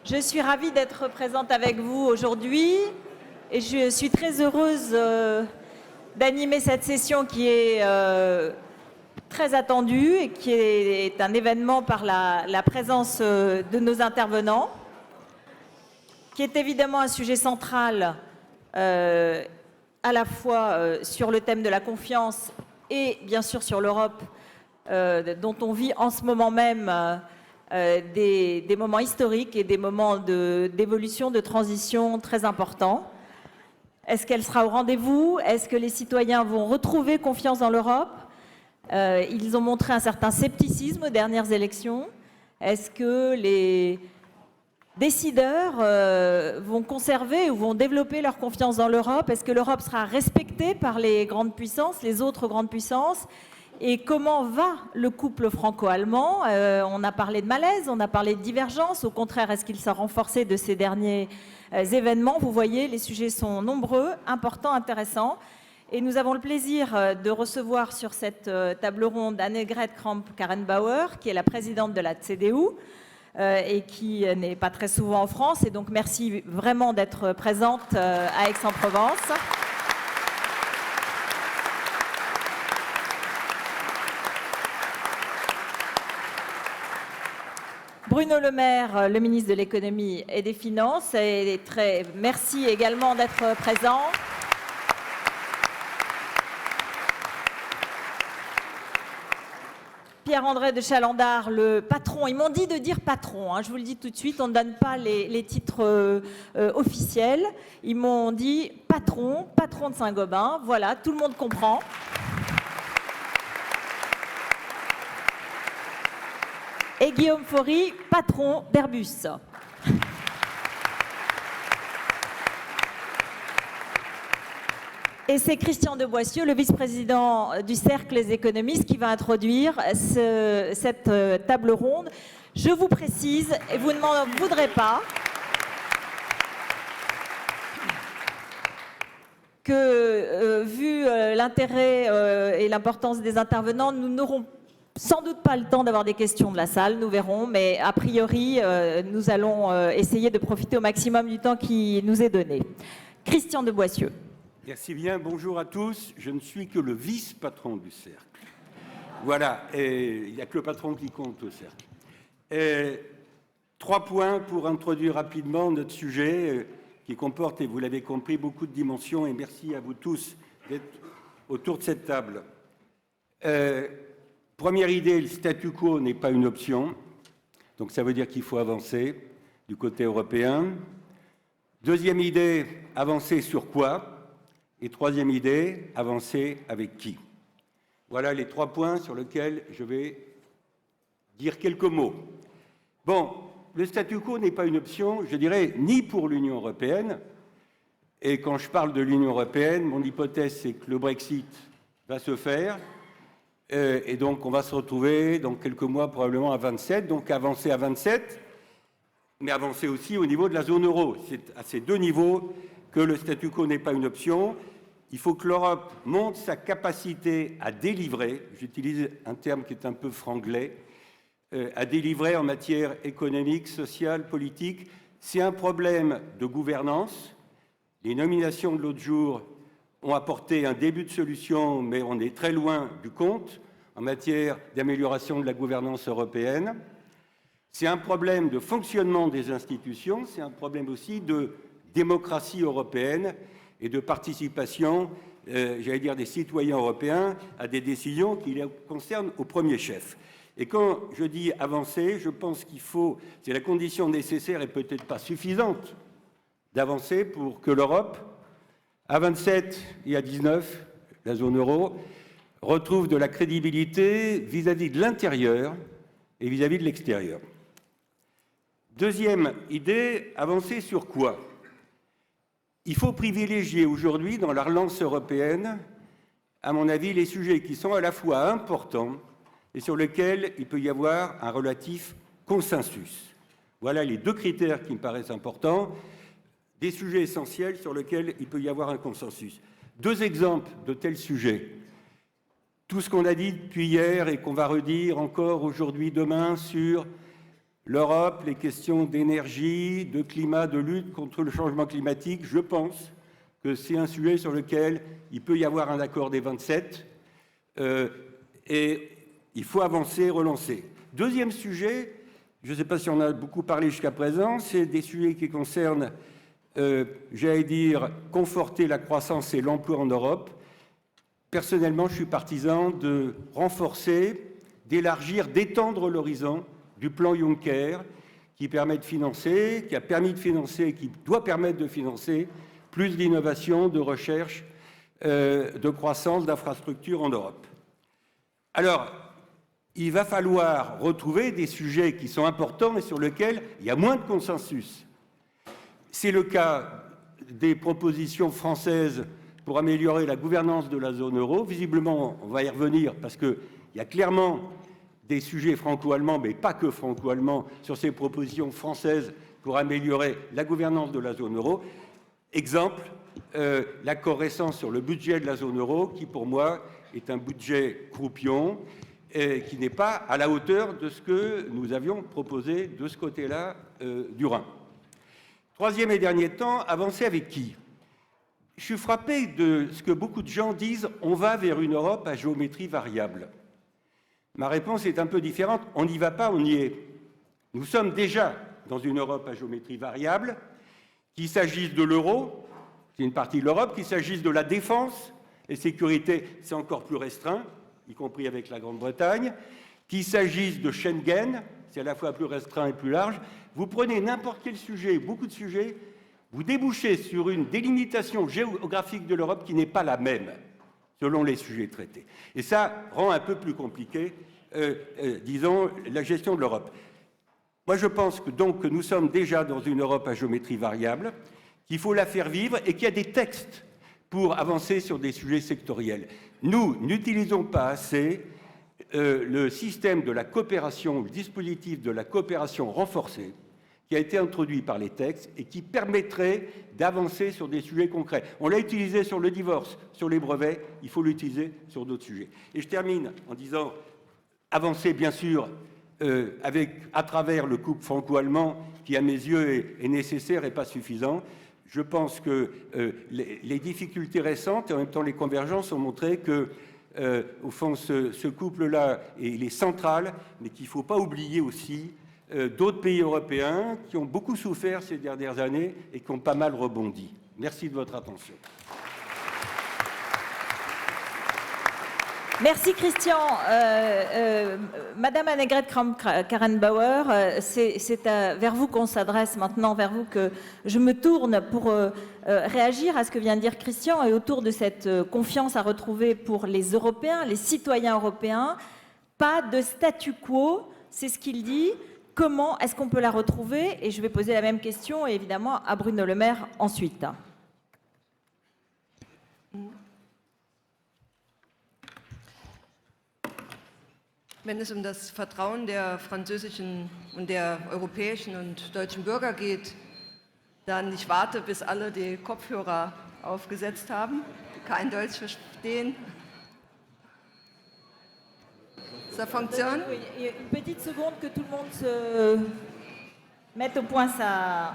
Je suis ravie d'être présente avec vous aujourd'hui et je suis très heureuse d'animer cette session qui est très attendue et qui est un événement par la présence de nos intervenants, qui est évidemment un sujet central à la fois sur le thème de la confiance et bien sûr sur l'Europe dont on vit en ce moment même des moments historiques et des moments d'évolution, de transition très importants. Est-ce qu'elle sera au rendez-vous? Est-ce que les citoyens vont retrouver confiance dans l'Europe? Ils ont montré un certain scepticisme aux dernières élections. Est-ce que les décideurs vont conserver ou vont développer leur confiance dans l'Europe? Est-ce que l'Europe sera respectée par les grandes puissances, les autres grandes puissances? Et comment va le couple franco-allemand? On a parlé de malaise, on a parlé de divergence. Au contraire, est-ce qu'il s'est renforcé de ces derniers événements? Vous voyez, les sujets sont nombreux, importants, intéressants. Et nous avons le plaisir de recevoir sur cette table ronde Annegret Kramp-Karrenbauer, qui est la présidente de la CDU et qui n'est pas très souvent en France. Et donc, merci vraiment d'être présente à Aix-en-Provence. Bruno Le Maire, le ministre de l'Économie et des Finances, merci également d'être présent. Pierre-André de Chalandard, le patron. Ils m'ont dit de dire patron, je vous le dis tout de suite, on ne donne pas les titres officiels. Ils m'ont dit patron de Saint-Gobain. Voilà, tout le monde comprend. Et Guillaume Faury, patron d'Airbus. Et c'est Christian de Boissieu, le vice-président du Cercle des économistes, qui va introduire cette table ronde. Je vous précise, et vous ne m'en voudrez pas, que vu l'intérêt et l'importance des intervenants, nous n'aurons sans doute pas le temps d'avoir des questions de la salle, nous verrons, mais a priori, nous allons essayer de profiter au maximum du temps qui nous est donné. Christian de Boissieu. Merci bien, bonjour à tous. Je ne suis que le vice-patron du Cercle. Voilà, il n'y a que le patron qui compte au Cercle. 3 points pour introduire rapidement notre sujet qui comporte, et vous l'avez compris, beaucoup de dimensions, et merci à vous tous d'être autour de cette table. Première idée, le statu quo n'est pas une option, donc ça veut dire qu'il faut avancer du côté européen. Deuxième idée, avancer sur quoi? Et troisième idée, avancer avec qui? Voilà les 3 points sur lesquels je vais dire quelques mots. Bon, le statu quo n'est pas une option, je dirais, ni pour l'Union européenne. Et quand je parle de l'Union européenne, mon hypothèse, c'est que le Brexit va se faire. Et donc, on va se retrouver dans quelques mois probablement à 27. Donc, avancer à 27, mais avancer aussi au niveau de la zone euro. C'est à ces 2 niveaux que le statu quo n'est pas une option. Il faut que l'Europe montre sa capacité à délivrer, j'utilise un terme qui est un peu franglais, à délivrer en matière économique, sociale, politique. C'est un problème de gouvernance. Les nominations de l'autre jour ont apporté un début de solution, mais on est très loin du compte en matière d'amélioration de la gouvernance européenne. C'est un problème de fonctionnement des institutions, c'est un problème aussi de démocratie européenne et de participation, j'allais dire, des citoyens européens à des décisions qui les concernent au premier chef. Et quand je dis avancer, je pense qu'il faut, c'est la condition nécessaire et peut-être pas suffisante, d'avancer pour que l'Europe, à 27 et à 19, la zone euro, retrouve de la crédibilité vis-à-vis de l'intérieur et vis-à-vis de l'extérieur. Deuxième idée, avancer sur quoi? Il faut privilégier aujourd'hui, dans la relance européenne, à mon avis, les sujets qui sont à la fois importants et sur lesquels il peut y avoir un relatif consensus. Voilà les 2 critères qui me paraissent importants, des sujets essentiels sur lesquels il peut y avoir un consensus. 2 exemples de tels sujets. Tout ce qu'on a dit depuis hier et qu'on va redire encore aujourd'hui, demain, sur l'Europe, les questions d'énergie, de climat, de lutte contre le changement climatique, je pense que c'est un sujet sur lequel il peut y avoir un accord des 27 et il faut avancer, relancer. Deuxième sujet, je ne sais pas si on a beaucoup parlé jusqu'à présent, c'est des sujets qui concernent, j'allais dire, conforter la croissance et l'emploi en Europe. Personnellement, je suis partisan de renforcer, d'élargir, d'étendre l'horizon du plan Juncker qui permet de financer, qui a permis de financer et qui doit permettre de financer plus d'innovation, de recherche, de croissance, d'infrastructures en Europe. Alors, il va falloir retrouver des sujets qui sont importants et sur lesquels il y a moins de consensus. C'est le cas des propositions françaises pour améliorer la gouvernance de la zone euro. Visiblement, on va y revenir parce qu'il y a clairement des sujets franco-allemands, mais pas que franco-allemands, sur ces propositions françaises pour améliorer la gouvernance de la zone euro. Exemple, l'accord récent sur le budget de la zone euro, qui pour moi est un budget croupion, qui n'est pas à la hauteur de ce que nous avions proposé de ce côté-là du Rhin. Troisième et dernier temps, avancer avec qui? Je suis frappé de ce que beaucoup de gens disent, on va vers une Europe à géométrie variable. Ma réponse est un peu différente, on n'y va pas, on y est. Nous sommes déjà dans une Europe à géométrie variable, qu'il s'agisse de l'euro, c'est une partie de l'Europe, qu'il s'agisse de la défense et sécurité, c'est encore plus restreint, y compris avec la Grande-Bretagne, qu'il s'agisse de Schengen, c'est à la fois plus restreint et plus large. Vous prenez n'importe quel sujet, beaucoup de sujets, vous débouchez sur une délimitation géographique de l'Europe qui n'est pas la même selon les sujets traités. Et ça rend un peu plus compliqué, disons, la gestion de l'Europe. Moi, je pense que nous sommes déjà dans une Europe à géométrie variable, qu'il faut la faire vivre et qu'il y a des textes pour avancer sur des sujets sectoriels. Nous n'utilisons pas assez le système de la coopération, le dispositif de la coopération renforcée qui a été introduit par les textes et qui permettrait d'avancer sur des sujets concrets. On l'a utilisé sur le divorce, sur les brevets, il faut l'utiliser sur d'autres sujets. Et je termine en disant, avancer bien sûr à travers le couple franco-allemand qui, à mes yeux, est nécessaire et pas suffisant. Je pense que les difficultés récentes et en même temps les convergences ont montré que, au fond, ce couple-là, il est central, mais qu'il ne faut pas oublier aussi d'autres pays européens qui ont beaucoup souffert ces dernières années et qui ont pas mal rebondi. Merci de votre attention. Merci Christian. Madame Annegret Kramp-Karrenbauer, c'est vers vous qu'on s'adresse maintenant, vers vous que je me tourne pour réagir à ce que vient de dire Christian et autour de cette confiance à retrouver pour les Européens, les citoyens européens. Pas de statu quo, c'est ce qu'il dit. Comment est-ce qu'on peut la retrouver? Et je vais poser la même question, évidemment, à Bruno Le Maire ensuite. Wenn es das Vertrauen der französischen und der europäischen und deutschen Bürger geht, dann ich warte, bis alle die Kopfhörer aufgesetzt haben, die kein Deutsch verstehen. Ça fonctionne? Une petite seconde que tout le monde se mette au point ça.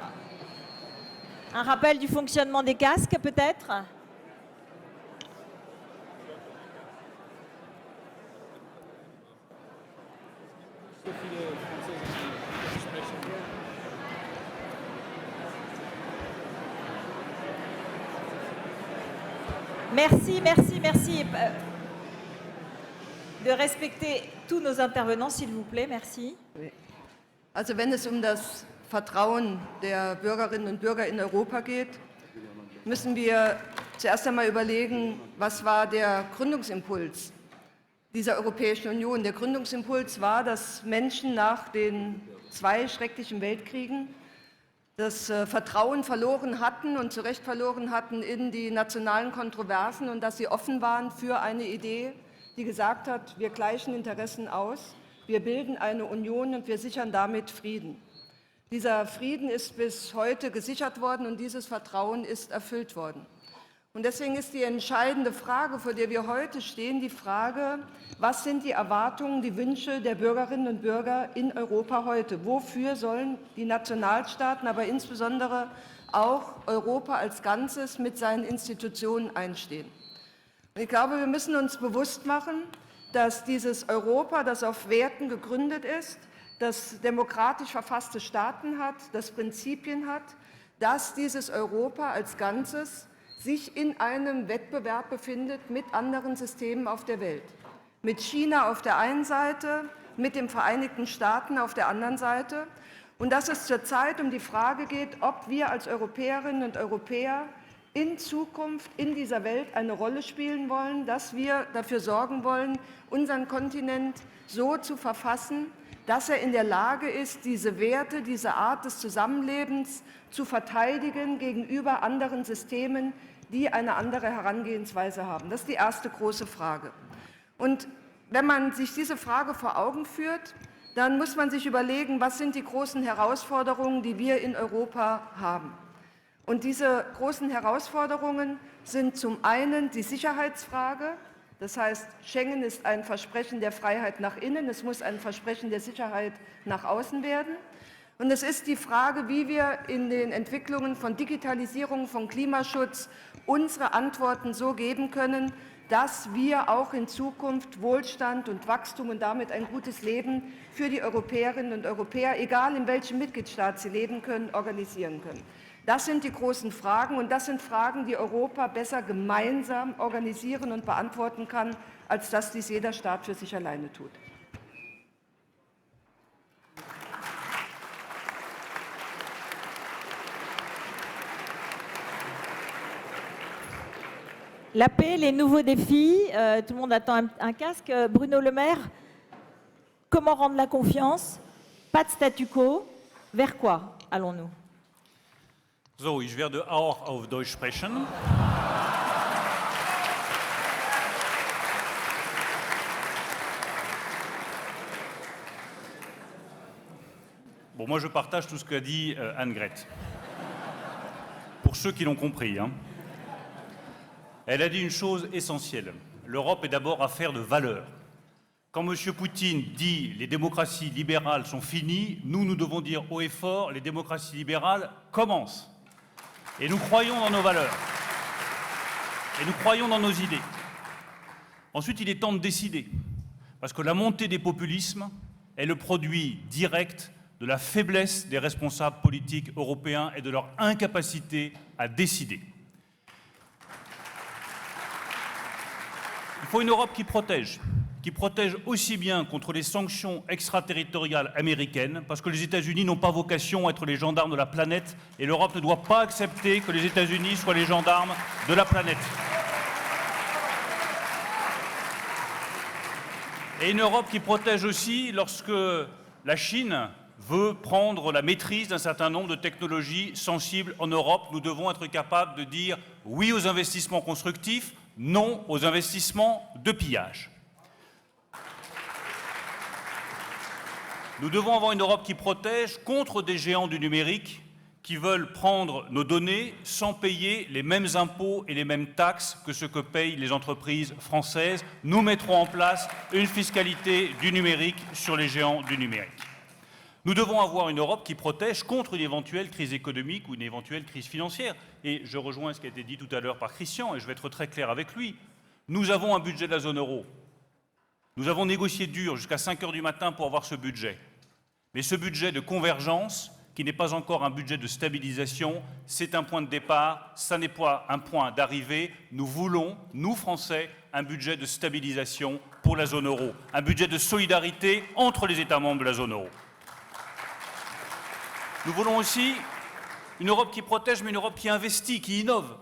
Un rappel du fonctionnement des casques, peut-être? Merci, merci, merci de respecter tous nos intervenants, s'il vous plaît. Merci. Also wenn es das Vertrauen der Bürgerinnen und Bürger in Europa geht, müssen wir zuerst einmal überlegen, was war der Gründungsimpuls dieser Europäischen Union. Der Gründungsimpuls war, dass Menschen nach den 2 schrecklichen Weltkriegen das Vertrauen verloren hatten und zu Recht verloren hatten in die nationalen Kontroversen und dass sie offen waren für eine Idee, die gesagt hat, wir gleichen Interessen aus, wir bilden eine Union und wir sichern damit Frieden. Dieser Frieden ist bis heute gesichert worden und dieses Vertrauen ist erfüllt worden. Und deswegen ist die entscheidende Frage, vor der wir heute stehen, die Frage, was sind die Erwartungen, die Wünsche der Bürgerinnen und Bürger in Europa heute? Wofür sollen die Nationalstaaten, aber insbesondere auch Europa als Ganzes mit seinen Institutionen einstehen? Und ich glaube, wir müssen uns bewusst machen, dass dieses Europa, das auf Werten gegründet ist, das demokratisch verfasste Staaten hat, das Prinzipien hat, dass dieses Europa als Ganzes sich in einem Wettbewerb befindet mit anderen Systemen auf der Welt. Mit China auf der einen Seite, mit den Vereinigten Staaten auf der anderen Seite. Und dass es zurzeit um die Frage geht, ob wir als Europäerinnen und Europäer in Zukunft in dieser Welt eine Rolle spielen wollen, dass wir dafür sorgen wollen, unseren Kontinent so zu verfassen, dass er in der Lage ist, diese Werte, diese Art des Zusammenlebens zu verteidigen gegenüber anderen Systemen, die eine andere Herangehensweise haben. Das ist die erste große Frage. Und wenn man sich diese Frage vor Augen führt, dann muss man sich überlegen, was sind die großen Herausforderungen, die wir in Europa haben. Und diese großen Herausforderungen sind zum einen die Sicherheitsfrage. Das heißt, Schengen ist ein Versprechen der Freiheit nach innen, es muss ein Versprechen der Sicherheit nach außen werden. Und es ist die Frage, wie wir in den Entwicklungen von Digitalisierung, von Klimaschutz unsere Antworten so geben können, dass wir auch in Zukunft Wohlstand und Wachstum und damit ein gutes Leben für die Europäerinnen und Europäer, egal in welchem Mitgliedstaat sie leben können, organisieren können. Das sind die großen Fragen und das sind Fragen, die Europa besser gemeinsam organisieren und beantworten kann, als dass dies jeder Staat für sich alleine tut. La paix, les nouveaux défis, tout le monde attend un casque. Bruno Le Maire, comment rendre la confiance? Pas de statu quo. Vers quoi allons-nous? So, ich werde auch auf Deutsch sprechen. Bon, moi je partage tout ce qu'a dit Annegret. Pour ceux qui l'ont compris, hein. Elle a dit une chose essentielle. L'Europe est d'abord affaire de valeurs. Quand M. Poutine dit les démocraties libérales sont finies, nous devons dire haut et fort les démocraties libérales commencent. Et nous croyons dans nos valeurs. Et nous croyons dans nos idées. Ensuite, il est temps de décider. Parce que la montée des populismes est le produit direct de la faiblesse des responsables politiques européens et de leur incapacité à décider. Il faut une Europe qui protège aussi bien contre les sanctions extraterritoriales américaines, parce que les États-Unis n'ont pas vocation à être les gendarmes de la planète, et l'Europe ne doit pas accepter que les États-Unis soient les gendarmes de la planète. Et une Europe qui protège aussi lorsque la Chine veut prendre la maîtrise d'un certain nombre de technologies sensibles en Europe. Nous devons être capables de dire oui aux investissements constructifs, non aux investissements de pillage. Nous devons avoir une Europe qui protège contre des géants du numérique qui veulent prendre nos données sans payer les mêmes impôts et les mêmes taxes que ce que payent les entreprises françaises. Nous mettrons en place une fiscalité du numérique sur les géants du numérique. Nous devons avoir une Europe qui protège contre une éventuelle crise économique ou une éventuelle crise financière. Et je rejoins ce qui a été dit tout à l'heure par Christian, et je vais être très clair avec lui. Nous avons un budget de la zone euro. Nous avons négocié dur jusqu'à 5 heures du matin pour avoir ce budget. Mais ce budget de convergence, qui n'est pas encore un budget de stabilisation, c'est un point de départ, ça n'est pas un point d'arrivée. Nous voulons, nous Français, un budget de stabilisation pour la zone euro, un budget de solidarité entre les États membres de la zone euro. Nous voulons aussi une Europe qui protège, mais une Europe qui investit, qui innove.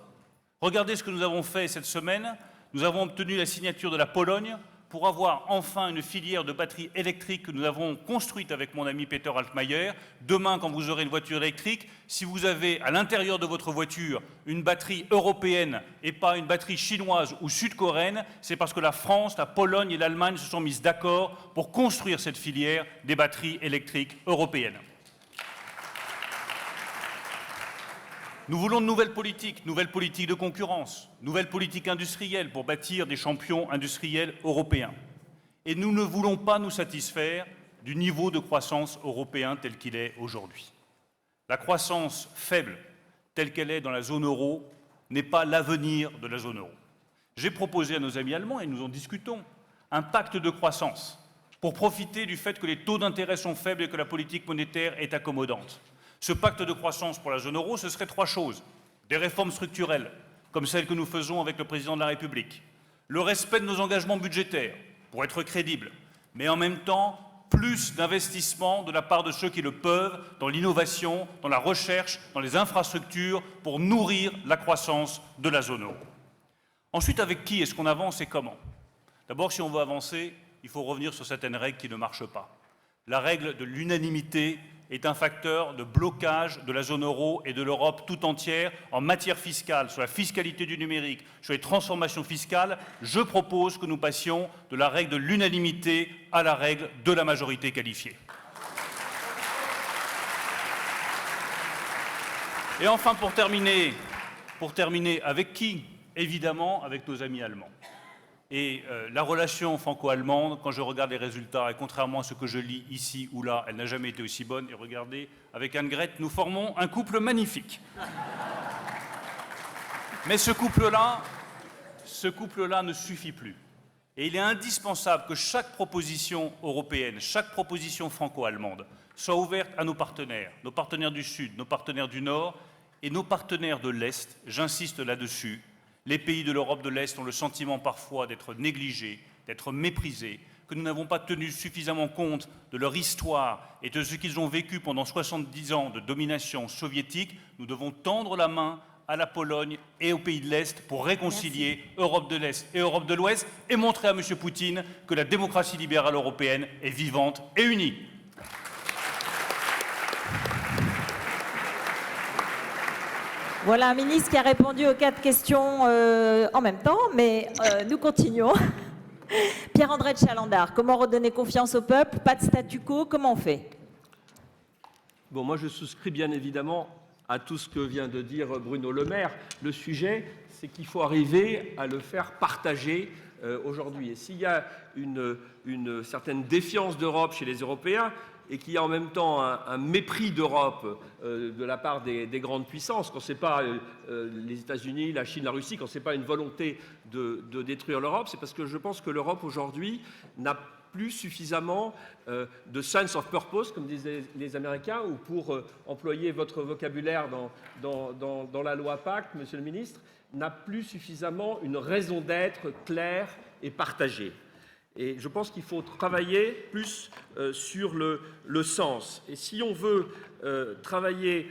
Regardez ce que nous avons fait cette semaine. Nous avons obtenu la signature de la Pologne pour avoir enfin une filière de batteries électriques que nous avons construite avec mon ami Peter Altmaier. Demain, quand vous aurez une voiture électrique, si vous avez à l'intérieur de votre voiture une batterie européenne et pas une batterie chinoise ou sud-coréenne, c'est parce que la France, la Pologne et l'Allemagne se sont mises d'accord pour construire cette filière des batteries électriques européennes. Nous voulons de nouvelles politiques de concurrence, nouvelles politiques industrielles pour bâtir des champions industriels européens. Et nous ne voulons pas nous satisfaire du niveau de croissance européen tel qu'il est aujourd'hui. La croissance faible, telle qu'elle est dans la zone euro, n'est pas l'avenir de la zone euro. J'ai proposé à nos amis allemands, et nous en discutons, un pacte de croissance pour profiter du fait que les taux d'intérêt sont faibles et que la politique monétaire est accommodante. Ce pacte de croissance pour la zone euro, ce serait 3 choses. Des réformes structurelles, comme celles que nous faisons avec le président de la République. Le respect de nos engagements budgétaires, pour être crédibles, mais en même temps, plus d'investissements de la part de ceux qui le peuvent dans l'innovation, dans la recherche, dans les infrastructures, pour nourrir la croissance de la zone euro. Ensuite, avec qui est-ce qu'on avance et comment? D'abord, si on veut avancer, il faut revenir sur certaines règles qui ne marchent pas. La règle de l'unanimité est un facteur de blocage de la zone euro et de l'Europe tout entière en matière fiscale, sur la fiscalité du numérique, sur les transformations fiscales. Je propose que nous passions de la règle de l'unanimité à la règle de la majorité qualifiée. Et enfin, pour terminer, avec qui? Évidemment, avec nos amis allemands. Et la relation franco-allemande, quand je regarde les résultats, et contrairement à ce que je lis ici ou là, elle n'a jamais été aussi bonne. Et regardez, avec Annegret, nous formons un couple magnifique. Mais ce couple-là ne suffit plus. Et il est indispensable que chaque proposition européenne, chaque proposition franco-allemande, soit ouverte à nos partenaires du Sud, nos partenaires du Nord et nos partenaires de l'Est. J'insiste là-dessus. Les pays de l'Europe de l'Est ont le sentiment parfois d'être négligés, d'être méprisés, que nous n'avons pas tenu suffisamment compte de leur histoire et de ce qu'ils ont vécu pendant 70 ans de domination soviétique. Nous devons tendre la main à la Pologne et aux pays de l'Est pour réconcilier Europe de l'Est et Europe de l'Ouest et montrer à M. Poutine que la démocratie libérale européenne est vivante et unie. Voilà un ministre qui a répondu aux 4 questions en même temps, mais nous continuons. Pierre-André de Chalandard, comment redonner confiance au peuple? Pas de statu quo, comment on fait? Bon, moi je souscris bien évidemment à tout ce que vient de dire Bruno Le Maire. Le sujet, c'est qu'il faut arriver à le faire partager aujourd'hui. Et s'il y a une certaine défiance d'Europe chez les Européens, et qu'il y a en même temps un mépris d'Europe de la part des grandes puissances, quand ce n'est pas les États-Unis, la Chine, la Russie, quand ce n'est pas une volonté de détruire l'Europe, c'est parce que je pense que l'Europe aujourd'hui n'a plus suffisamment de sense of purpose, comme disaient les Américains, ou pour employer votre vocabulaire dans la loi Pacte, Monsieur le Ministre, n'a plus suffisamment une raison d'être claire et partagée. Et je pense qu'il faut travailler plus sur le sens. Et si on veut travailler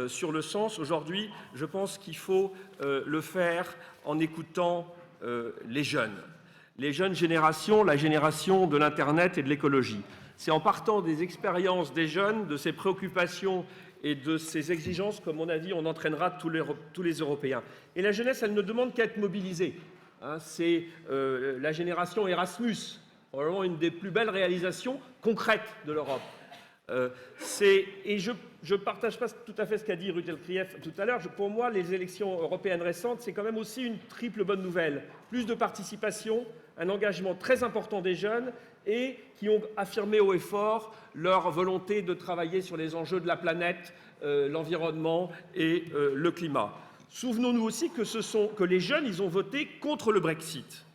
sur le sens, aujourd'hui, je pense qu'il faut le faire en écoutant les jeunes générations, la génération de l'Internet et de l'écologie. C'est en partant des expériences des jeunes, de ces préoccupations et de ces exigences, comme on a dit, on entraînera tous les Européens. Et la jeunesse, elle ne demande qu'à être mobilisée. C'est la génération Erasmus, probablement une des plus belles réalisations concrètes de l'Europe. Et je ne partage pas tout à fait ce qu'a dit Ruth Elkrief tout à l'heure. Pour moi, les élections européennes récentes, c'est quand même aussi une triple bonne nouvelle. Plus de participation, un engagement très important des jeunes et qui ont affirmé haut et fort leur volonté de travailler sur les enjeux de la planète, l'environnement et le climat. Souvenons-nous aussi que les jeunes, ils ont voté contre le Brexit.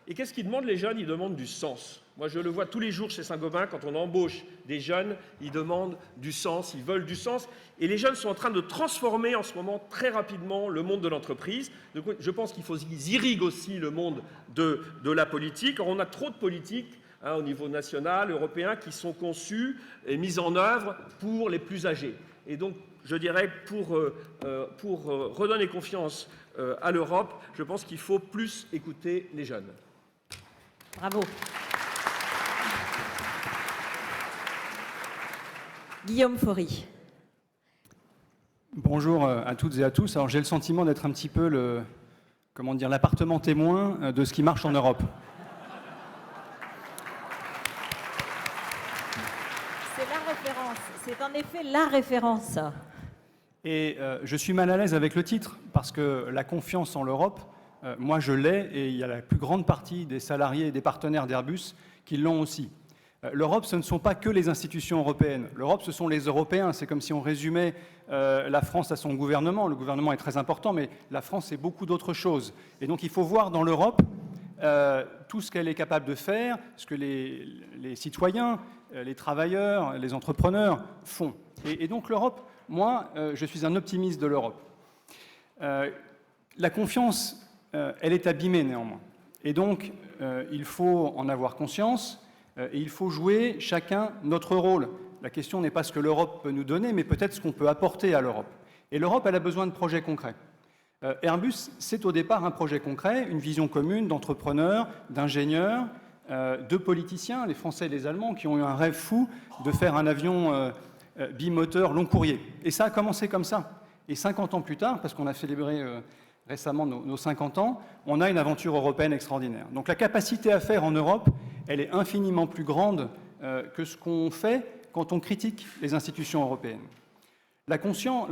Et qu'est-ce qu'ils demandent, les jeunes? Ils demandent du sens. Moi, je le vois tous les jours chez Saint-Gobain, quand on embauche des jeunes, ils demandent du sens, ils veulent du sens. Et les jeunes sont en train de transformer en ce moment très rapidement le monde de l'entreprise. Donc, je pense qu'il faut qu'ils irriguent aussi le monde de la politique. Alors, on a trop de politiques au niveau national, européen, qui sont conçues et mises en œuvre pour les plus âgés. Et donc, je dirais, pour redonner confiance à l'Europe, je pense qu'il faut plus écouter les jeunes. Bravo. Guillaume Faury. Bonjour à toutes et à tous. Alors j'ai le sentiment d'être un petit peu l'appartement témoin de ce qui marche en Europe. C'est la référence. C'est en effet la référence. Et je suis mal à l'aise avec le titre, parce que la confiance en l'Europe, moi je l'ai, et il y a la plus grande partie des salariés et des partenaires d'Airbus qui l'ont aussi. L'Europe, ce ne sont pas que les institutions européennes. L'Europe, ce sont les Européens. C'est comme si on résumait la France à son gouvernement. Le gouvernement est très important, mais la France, c'est beaucoup d'autres choses. Et donc, il faut voir dans l'Europe tout ce qu'elle est capable de faire, ce que les citoyens, les travailleurs, les entrepreneurs font. Et donc, l'Europe, moi, je suis un optimiste de l'Europe. La confiance, elle est abîmée néanmoins. Et donc, il faut en avoir conscience. Et il faut jouer chacun notre rôle. La question n'est pas ce que l'Europe peut nous donner, mais peut-être ce qu'on peut apporter à l'Europe. Et l'Europe, elle a besoin de projets concrets. Airbus, c'est au départ un projet concret, une vision commune d'entrepreneurs, d'ingénieurs, de politiciens, les Français et les Allemands, qui ont eu un rêve fou de faire un avion bimoteur long courrier. Et ça a commencé comme ça. Et 50 ans plus tard, parce qu'on a célébré récemment nos 50 ans, on a une aventure européenne extraordinaire. Donc la capacité à faire en Europe, elle est infiniment plus grande que ce qu'on fait quand on critique les institutions européennes. La confiance,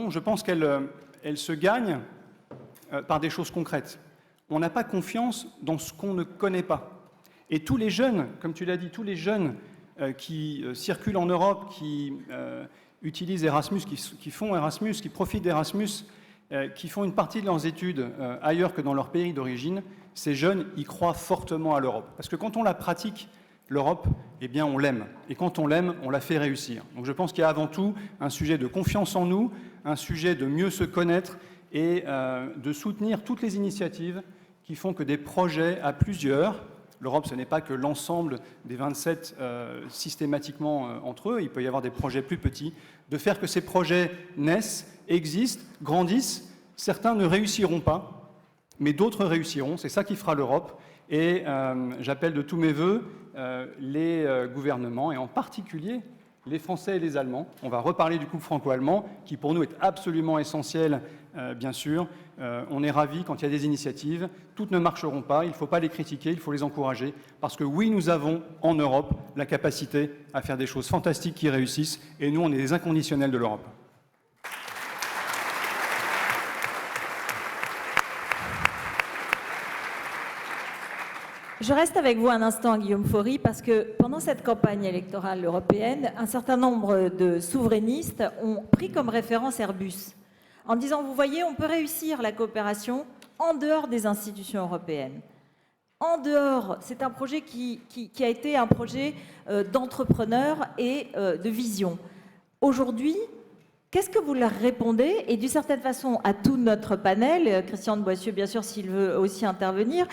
je pense qu'elle se gagne par des choses concrètes. On n'a pas confiance dans ce qu'on ne connaît pas. Et tous les jeunes, comme tu l'as dit, tous les jeunes qui circulent en Europe, qui utilisent Erasmus, qui font Erasmus, qui profitent d'Erasmus, qui font une partie de leurs études ailleurs que dans leur pays d'origine, ces jeunes y croient fortement à l'Europe. Parce que quand on la pratique, l'Europe, eh bien on l'aime. Et quand on l'aime, on la fait réussir. Donc je pense qu'il y a avant tout un sujet de confiance en nous, un sujet de mieux se connaître et de soutenir toutes les initiatives qui font que des projets à plusieurs, l'Europe ce n'est pas que l'ensemble des 27 systématiquement entre eux, il peut y avoir des projets plus petits, de faire que ces projets naissent, existent, grandissent. Certains ne réussiront pas, mais d'autres réussiront. C'est ça qui fera l'Europe. Et j'appelle de tous mes voeux les gouvernements, et en particulier les Français et les Allemands. On va reparler du couple franco-allemand, qui pour nous est absolument essentiel, bien sûr. On est ravis quand il y a des initiatives. Toutes ne marcheront pas, il ne faut pas les critiquer, il faut les encourager. Parce que oui, nous avons en Europe la capacité à faire des choses fantastiques qui réussissent. Et nous, on est des inconditionnels de l'Europe. Je reste avec vous un instant, Guillaume Faury, parce que pendant cette campagne électorale européenne, un certain nombre de souverainistes ont pris comme référence Airbus, en disant, vous voyez, on peut réussir la coopération en dehors des institutions européennes. En dehors, c'est un projet qui a été un projet d'entrepreneur et de vision. Aujourd'hui, qu'est-ce que vous leur répondez? Et d'une certaine façon, à tout notre panel, Christian de Boissieu, bien sûr, s'il veut aussi intervenir,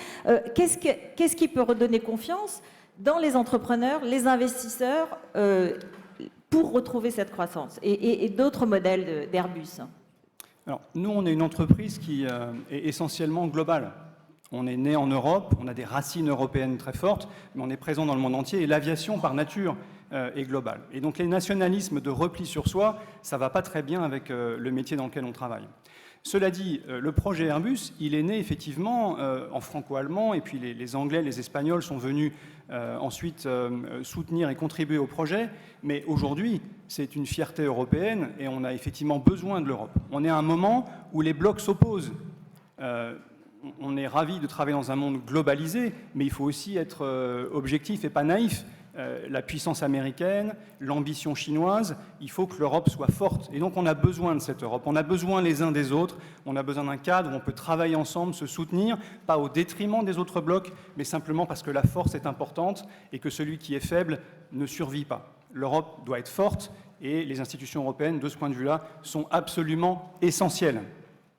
qu'est-ce qui peut redonner confiance dans les entrepreneurs, les investisseurs, pour retrouver cette croissance et d'autres modèles d'Airbus? Alors, nous, on est une entreprise qui est essentiellement globale. On est né en Europe, on a des racines européennes très fortes, mais on est présent dans le monde entier, et l'aviation, par nature, est globale. Et donc les nationalismes de repli sur soi, ça ne va pas très bien avec le métier dans lequel on travaille. Cela dit, le projet Airbus, il est né effectivement en franco-allemand, et puis les Anglais, les Espagnols sont venus ensuite soutenir et contribuer au projet, mais aujourd'hui, c'est une fierté européenne, et on a effectivement besoin de l'Europe. On est à un moment où les blocs s'opposent. On est ravis de travailler dans un monde globalisé, mais il faut aussi être objectif et pas naïf. La puissance américaine, l'ambition chinoise, il faut que l'Europe soit forte. Et donc on a besoin de cette Europe, on a besoin les uns des autres, on a besoin d'un cadre où on peut travailler ensemble, se soutenir, pas au détriment des autres blocs, mais simplement parce que la force est importante et que celui qui est faible ne survit pas. L'Europe doit être forte et les institutions européennes, de ce point de vue-là, sont absolument essentielles.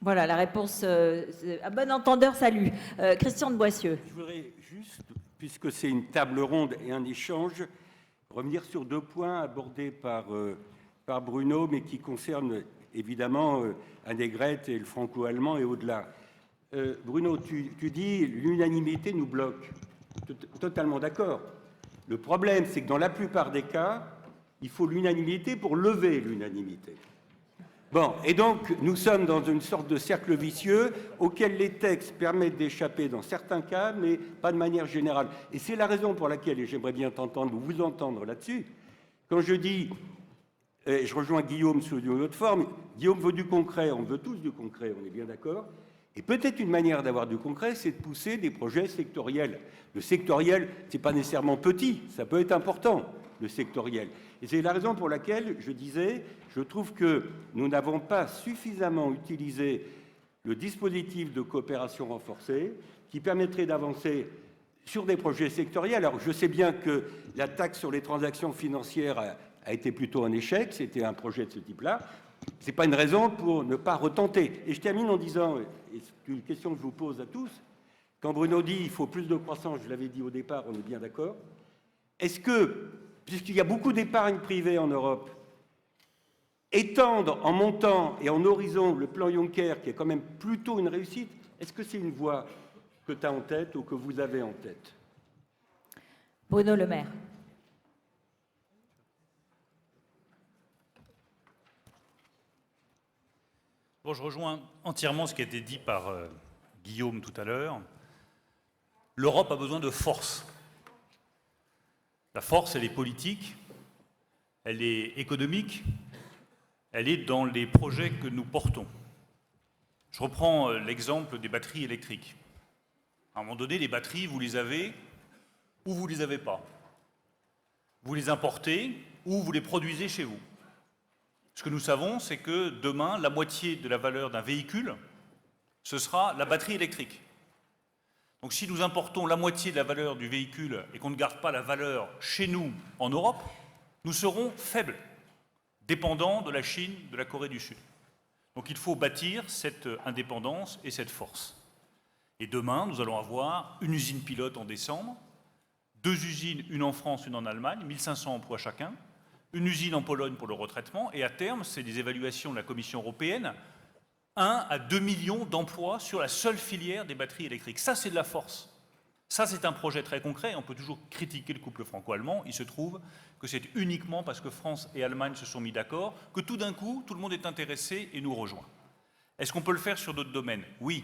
Voilà, la réponse à bon entendeur, salut. Christian de Boissieu. Je voudrais juste, puisque c'est une table ronde et un échange, revenir sur deux points abordés par Bruno, mais qui concernent évidemment Annegret et le franco-allemand et au-delà. Bruno, tu dis l'unanimité nous bloque. Totalement d'accord. Le problème, c'est que dans la plupart des cas, il faut l'unanimité pour lever l'unanimité. Bon, et donc nous sommes dans une sorte de cercle vicieux auquel les textes permettent d'échapper dans certains cas, mais pas de manière générale. Et c'est la raison pour laquelle, et j'aimerais bien t'entendre ou vous entendre là-dessus, quand je dis Et je rejoins Guillaume sous une autre forme. Guillaume veut du concret, on veut tous du concret, on est bien d'accord. Et peut-être une manière d'avoir du concret, c'est de pousser des projets sectoriels. Le sectoriel, ce n'est pas nécessairement petit, ça peut être important, le sectoriel. Et c'est la raison pour laquelle je disais, je trouve que nous n'avons pas suffisamment utilisé le dispositif de coopération renforcée qui permettrait d'avancer sur des projets sectoriels. Alors je sais bien que la taxe sur les transactions financières a été plutôt un échec, c'était un projet de ce type-là. Ce n'est pas une raison pour ne pas retenter. Et je termine en disant, et c'est une question que je vous pose à tous, quand Bruno dit qu'il faut plus de croissance, je l'avais dit au départ, on est bien d'accord, est-ce que, puisqu'il y a beaucoup d'épargne privée en Europe, étendre en montant et en horizon le plan Juncker, qui est quand même plutôt une réussite, est-ce que c'est une voie que tu as en tête ou que vous avez en tête? Bruno Le Maire. Bon, je rejoins entièrement ce qui a été dit par Guillaume tout à l'heure. L'Europe a besoin de force. La force, elle est politique, elle est économique, elle est dans les projets que nous portons. Je reprends l'exemple des batteries électriques. À un moment donné, les batteries, vous les avez ou vous ne les avez pas. Vous les importez ou vous les produisez chez vous. Ce que nous savons, c'est que demain, la moitié de la valeur d'un véhicule, ce sera la batterie électrique. Donc si nous importons la moitié de la valeur du véhicule et qu'on ne garde pas la valeur chez nous, en Europe, nous serons faibles, dépendants de la Chine, de la Corée du Sud. Donc il faut bâtir cette indépendance et cette force. Et demain, nous allons avoir une usine pilote en décembre, 2 usines, une en France, une en Allemagne, 1500 emplois chacun, une usine en Pologne pour le retraitement, et à terme, c'est des évaluations de la Commission européenne, 1 à 2 millions d'emplois sur la seule filière des batteries électriques. Ça, c'est de la force. Ça, c'est un projet très concret. On peut toujours critiquer le couple franco-allemand. Il se trouve que c'est uniquement parce que France et Allemagne se sont mis d'accord que tout d'un coup, tout le monde est intéressé et nous rejoint. Est-ce qu'on peut le faire sur d'autres domaines? Oui.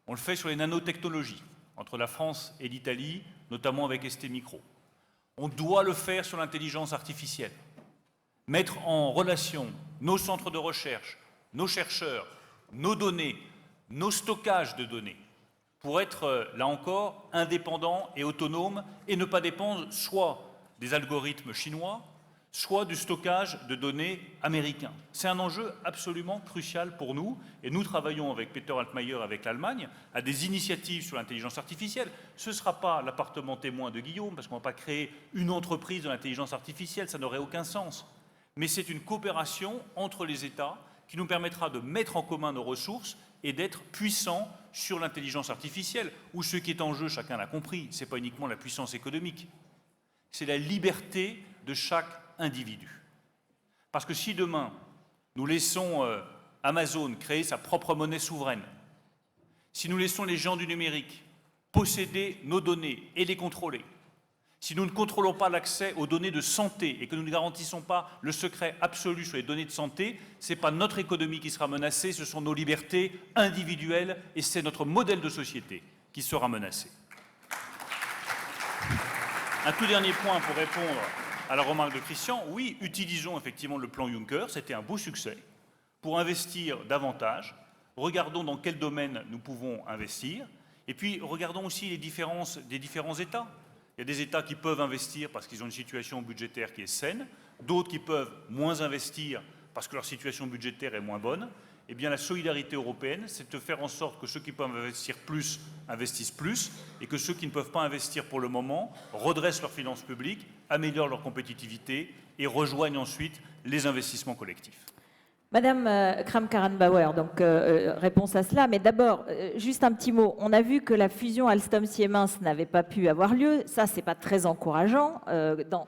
On le fait sur les nanotechnologies, entre la France et l'Italie, notamment avec STMicro. On doit le faire sur l'intelligence artificielle. Mettre en relation nos centres de recherche, nos chercheurs, nos données, nos stockages de données, pour être, là encore, indépendants et autonomes et ne pas dépendre soit des algorithmes chinois, soit du stockage de données américains. C'est un enjeu absolument crucial pour nous et nous travaillons avec Peter Altmaier, avec l'Allemagne, à des initiatives sur l'intelligence artificielle. Ce ne sera pas l'appartement témoin de Guillaume, parce qu'on ne va pas créer une entreprise de l'intelligence artificielle, ça n'aurait aucun sens. Mais c'est une coopération entre les États qui nous permettra de mettre en commun nos ressources et d'être puissants sur l'intelligence artificielle, où ce qui est en jeu, chacun l'a compris, ce n'est pas uniquement la puissance économique, c'est la liberté de chaque individu. Parce que si demain, nous laissons Amazon créer sa propre monnaie souveraine, si nous laissons les géants du numérique posséder nos données et les contrôler, si nous ne contrôlons pas l'accès aux données de santé et que nous ne garantissons pas le secret absolu sur les données de santé, ce n'est pas notre économie qui sera menacée, ce sont nos libertés individuelles et c'est notre modèle de société qui sera menacé. Un tout dernier point pour répondre à la remarque de Christian. Oui, utilisons effectivement le plan Juncker, c'était un beau succès, pour investir davantage. Regardons dans quel domaine nous pouvons investir et puis regardons aussi les différences des différents États. Il y a des États qui peuvent investir parce qu'ils ont une situation budgétaire qui est saine, d'autres qui peuvent moins investir parce que leur situation budgétaire est moins bonne. Eh bien, la solidarité européenne, c'est de faire en sorte que ceux qui peuvent investir plus investissent plus et que ceux qui ne peuvent pas investir pour le moment redressent leurs finances publiques, améliorent leur compétitivité et rejoignent ensuite les investissements collectifs. Madame Kramp-Karrenbauer, donc réponse à cela, mais d'abord, juste un petit mot. On a vu que la fusion Alstom-Siemens n'avait pas pu avoir lieu. Ça, c'est pas très encourageant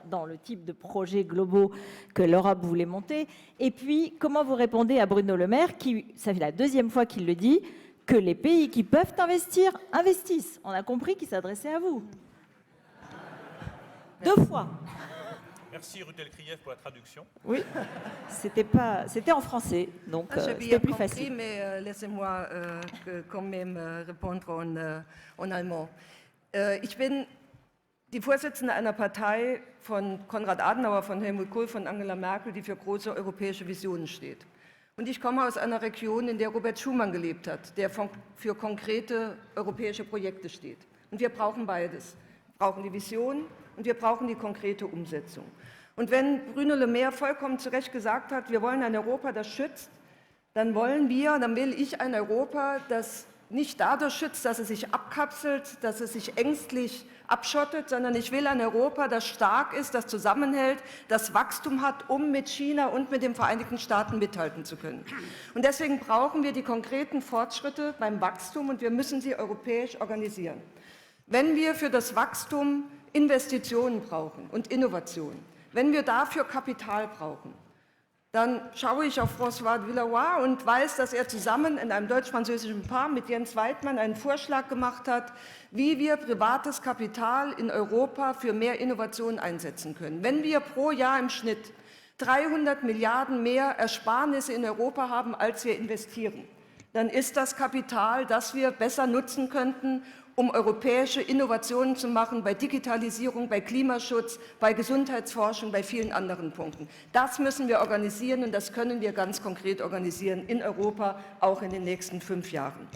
dans le type de projets globaux que l'Europe voulait monter. Et puis, comment vous répondez à Bruno Le Maire, qui, ça fait la 2e fois qu'il le dit, que les pays qui peuvent investir, investissent. On a compris qu'il s'adressait à vous. 2 fois. Merci Rutel Krief pour la traduction. Oui, c'était en français, donc c'était plus facile. Mais laissez-moi quand même répondre en allemand. Ich bin die Vorsitzende einer Partei von Konrad Adenauer, von Helmut Kohl, von Angela Merkel, die für große europäische Visionen steht. Und ich komme aus einer Region, in der Robert Schuman gelebt hat, der für konkrete europäische Projekte steht. Und wir brauchen beides. Wir brauchen die Vision und wir brauchen die konkrete Umsetzung. Und wenn Bruno Le Maire vollkommen zu Recht gesagt hat, wir wollen ein Europa, das schützt, dann will ich ein Europa, das nicht dadurch schützt, dass es sich abkapselt, dass es sich ängstlich abschottet, sondern ich will ein Europa, das stark ist, das zusammenhält, das Wachstum hat, um mit China und mit den Vereinigten Staaten mithalten zu können. Und deswegen brauchen wir die konkreten Fortschritte beim Wachstum und wir müssen sie europäisch organisieren. Wenn wir für das Wachstum Investitionen brauchen und Innovationen, wenn wir dafür Kapital brauchen, dann schaue ich auf François Villeroy und weiß, dass er zusammen in einem deutsch-französischen Paar mit Jens Weidmann einen Vorschlag gemacht hat, wie wir privates Kapital in Europa für mehr Innovation einsetzen können. Wenn wir pro Jahr im Schnitt 300 Milliarden mehr Ersparnisse in Europa haben, als wir investieren, dann ist das Kapital, das wir besser nutzen könnten, um europäische Innovationen zu machen bei Digitalisierung, bei Klimaschutz, bei Gesundheitsforschung, bei vielen anderen Punkten. Das müssen wir organisieren und das können wir ganz konkret organisieren in Europa, auch in den nächsten 5 Jahren.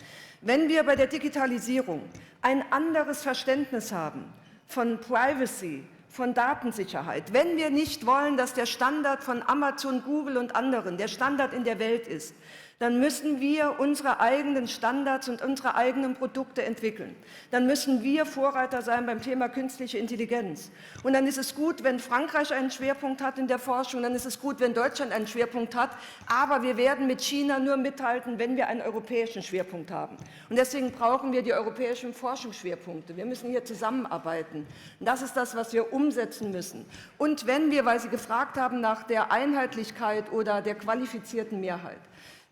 Wenn wir bei der Digitalisierung ein anderes Verständnis haben von Privacy, von Datensicherheit, wenn wir nicht wollen, dass der Standard von Amazon, Google und anderen der Standard in der Welt ist, dann müssen wir unsere eigenen Standards und unsere eigenen Produkte entwickeln. Dann müssen wir Vorreiter sein beim Thema künstliche Intelligenz. Und dann ist es gut, wenn Frankreich einen Schwerpunkt hat in der Forschung, dann ist es gut, wenn Deutschland einen Schwerpunkt hat, aber wir werden mit China nur mithalten, wenn wir einen europäischen Schwerpunkt haben. Und deswegen brauchen wir die europäischen Forschungsschwerpunkte. Wir müssen hier zusammenarbeiten. Und das ist das, was wir umsetzen müssen. Und wenn wir, weil Sie gefragt haben nach der Einheitlichkeit oder der qualifizierten Mehrheit,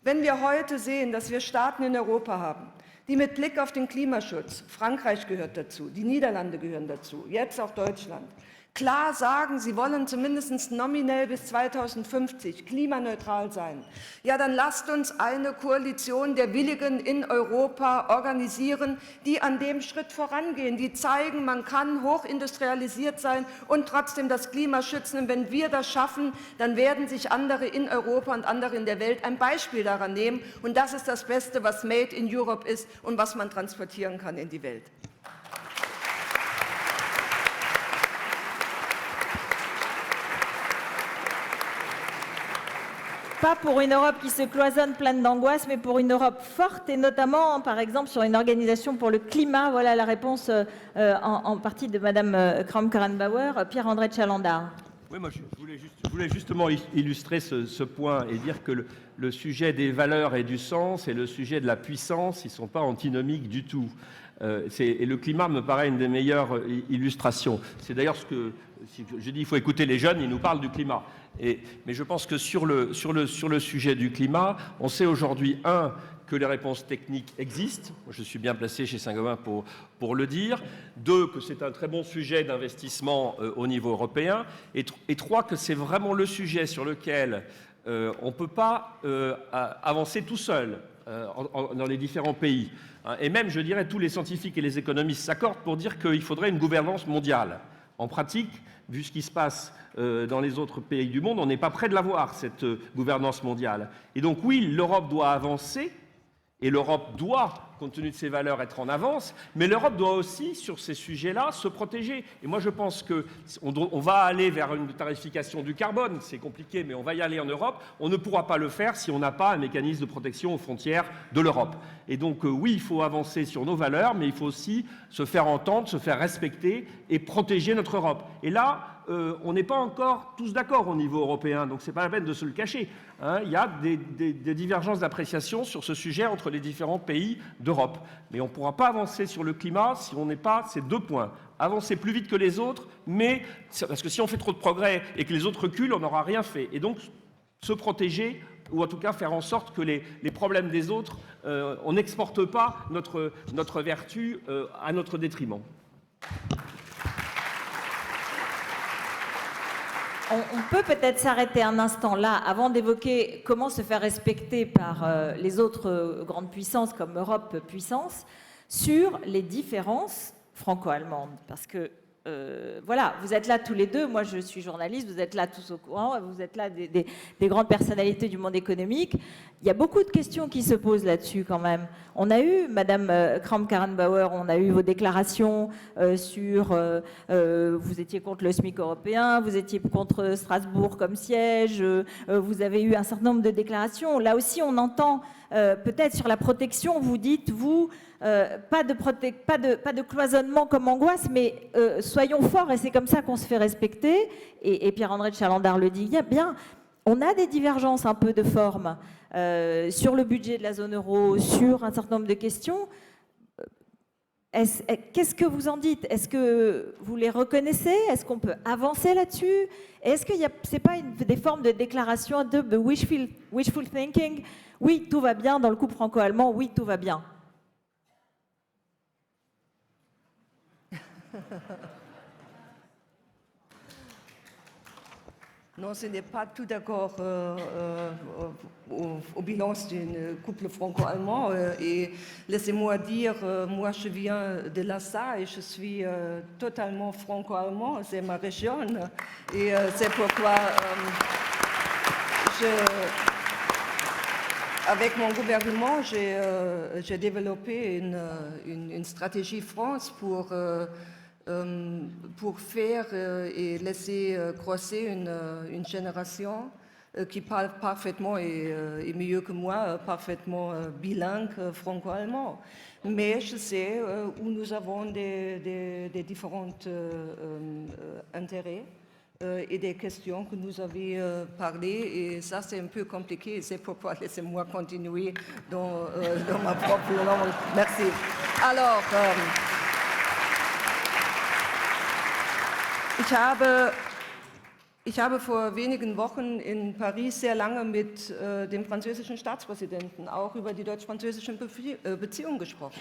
wenn wir heute sehen, dass wir Staaten in Europa haben, die mit Blick auf den Klimaschutz, Frankreich gehört dazu, die Niederlande gehören dazu, jetzt auch Deutschland, klar sagen, sie wollen zumindest nominell bis 2050 klimaneutral sein, ja, dann lasst uns eine Koalition der Willigen in Europa organisieren, die an dem Schritt vorangehen, die zeigen, man kann hochindustrialisiert sein und trotzdem das Klima schützen. Und wenn wir das schaffen, dann werden sich andere in Europa und andere in der Welt ein Beispiel daran nehmen. Und das ist das Beste, was Made in Europe ist und was man transportieren kann in die Welt. Pas pour une Europe qui se cloisonne pleine d'angoisse, mais pour une Europe forte et notamment, par exemple, sur une organisation pour le climat. Voilà la réponse en partie de Madame Kramp-Karrenbauer, Pierre-André Chalandard. Oui, moi je voulais justement illustrer ce point et dire que le sujet des valeurs et du sens et le sujet de la puissance, ils ne sont pas antinomiques du tout. Et le climat me paraît une des meilleures illustrations. C'est d'ailleurs ce que je dis, il faut écouter les jeunes, ils nous parlent du climat. Mais je pense que sur le sujet du climat, on sait aujourd'hui, que les réponses techniques existent. Je suis bien placé chez Saint-Gobain pour le dire. 2, que c'est un très bon sujet d'investissement au niveau européen. Et 3, que c'est vraiment le sujet sur lequel on ne peut pas avancer tout seul dans les différents pays. Et même, je dirais, tous les scientifiques et les économistes s'accordent pour dire qu'il faudrait une gouvernance mondiale. En pratique, vu ce qui se passe dans les autres pays du monde, on n'est pas près de l'avoir, cette gouvernance mondiale. Et donc oui, l'Europe doit avancer, et l'Europe doit, compte tenu de ses valeurs, être en avance, mais l'Europe doit aussi, sur ces sujets-là, se protéger. Et moi, je pense qu'on va aller vers une tarification du carbone, c'est compliqué, mais on va y aller en Europe. On ne pourra pas le faire si on n'a pas un mécanisme de protection aux frontières de l'Europe. Et donc, oui, il faut avancer sur nos valeurs, mais il faut aussi se faire entendre, se faire respecter et protéger notre Europe. Et là, on n'est pas encore tous d'accord au niveau européen, donc ce n'est pas la peine de se le cacher. Il y a des divergences d'appréciation sur ce sujet entre les différents pays d'Europe. Mais on ne pourra pas avancer sur le climat si on n'est pas ces 2 points. Avancer plus vite que les autres, parce que si on fait trop de progrès et que les autres reculent, on n'aura rien fait. Et donc, se protéger, ou en tout cas faire en sorte que les problèmes des autres, on n'exporte pas notre vertu à notre détriment. On peut peut-être s'arrêter un instant là, avant d'évoquer comment se faire respecter par les autres grandes puissances comme Europe puissance, sur les différences franco-allemandes. Parce que voilà, vous êtes là tous les deux, moi je suis journaliste, vous êtes là tous au courant, vous êtes là des grandes personnalités du monde économique. Il y a beaucoup de questions qui se posent là-dessus quand même. On a eu, Madame Kramp-Karrenbauer, on a eu vos déclarations sur vous étiez contre le SMIC européen, vous étiez contre Strasbourg comme siège, vous avez eu un certain nombre de déclarations. Là aussi, on entend peut-être sur la protection, vous dites, vous, pas de cloisonnement comme angoisse, mais soyons forts et c'est comme ça qu'on se fait respecter. Et Pierre-André de Chalandard le dit bien, on a des divergences un peu de forme sur le budget de la zone euro, sur un certain nombre de questions. Qu'est-ce que vous en dites? Est-ce que vous les reconnaissez? Est-ce qu'on peut avancer là-dessus? Est-ce que c'est pas des formes de déclaration de wishful thinking? Oui, tout va bien dans le couple franco-allemand, oui, tout va bien. Non, ce n'est pas tout d'accord au bilan du couple franco-allemand. Et laissez-moi dire, moi je viens de l'Alsace et je suis totalement franco-allemand, c'est ma région. Et c'est pourquoi avec mon gouvernement, j'ai développé une stratégie France pour faire et laisser croître une génération qui parle parfaitement et mieux que moi, parfaitement bilingue franco-allemand. Mais je sais où nous avons des différents intérêts et des questions que nous avions parlé. Et ça, c'est un peu compliqué. C'est pourquoi laissez-moi continuer dans ma propre langue. Merci. Alors, ich habe vor wenigen Wochen in Paris sehr lange mit dem französischen Staatspräsidenten auch über die deutsch-französischen Beziehungen gesprochen.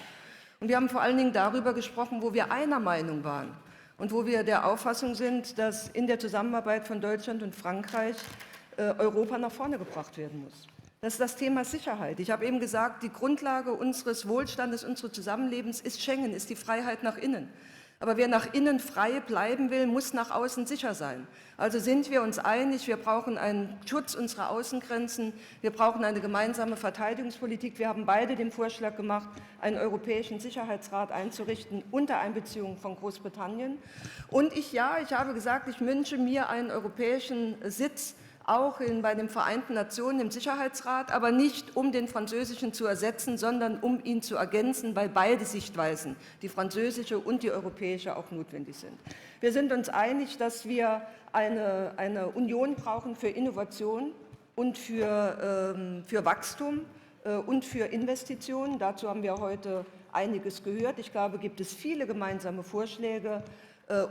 Und wir haben vor allen Dingen darüber gesprochen, wo wir einer Meinung waren und wo wir der Auffassung sind, dass in der Zusammenarbeit von Deutschland und Frankreich Europa nach vorne gebracht werden muss. Das ist das Thema Sicherheit. Ich habe eben gesagt, die Grundlage unseres Wohlstandes, unseres Zusammenlebens ist Schengen, ist die Freiheit nach innen. Aber wer nach innen frei bleiben will, muss nach außen sicher sein. Also sind wir uns einig, wir brauchen einen Schutz unserer Außengrenzen, wir brauchen eine gemeinsame Verteidigungspolitik. Wir haben beide den Vorschlag gemacht, einen Europäischen Sicherheitsrat einzurichten unter Einbeziehung von Großbritannien. Und ich habe gesagt, ich wünsche mir einen europäischen Sitz auch bei den Vereinten Nationen im Sicherheitsrat, aber nicht um den französischen zu ersetzen, sondern um ihn zu ergänzen, weil beide Sichtweisen, die französische und die europäische, auch notwendig sind. Wir sind uns einig, dass wir eine Union brauchen für Innovation und für Wachstum und für Investitionen. Dazu haben wir heute einiges gehört. Ich glaube, gibt es viele gemeinsame Vorschläge.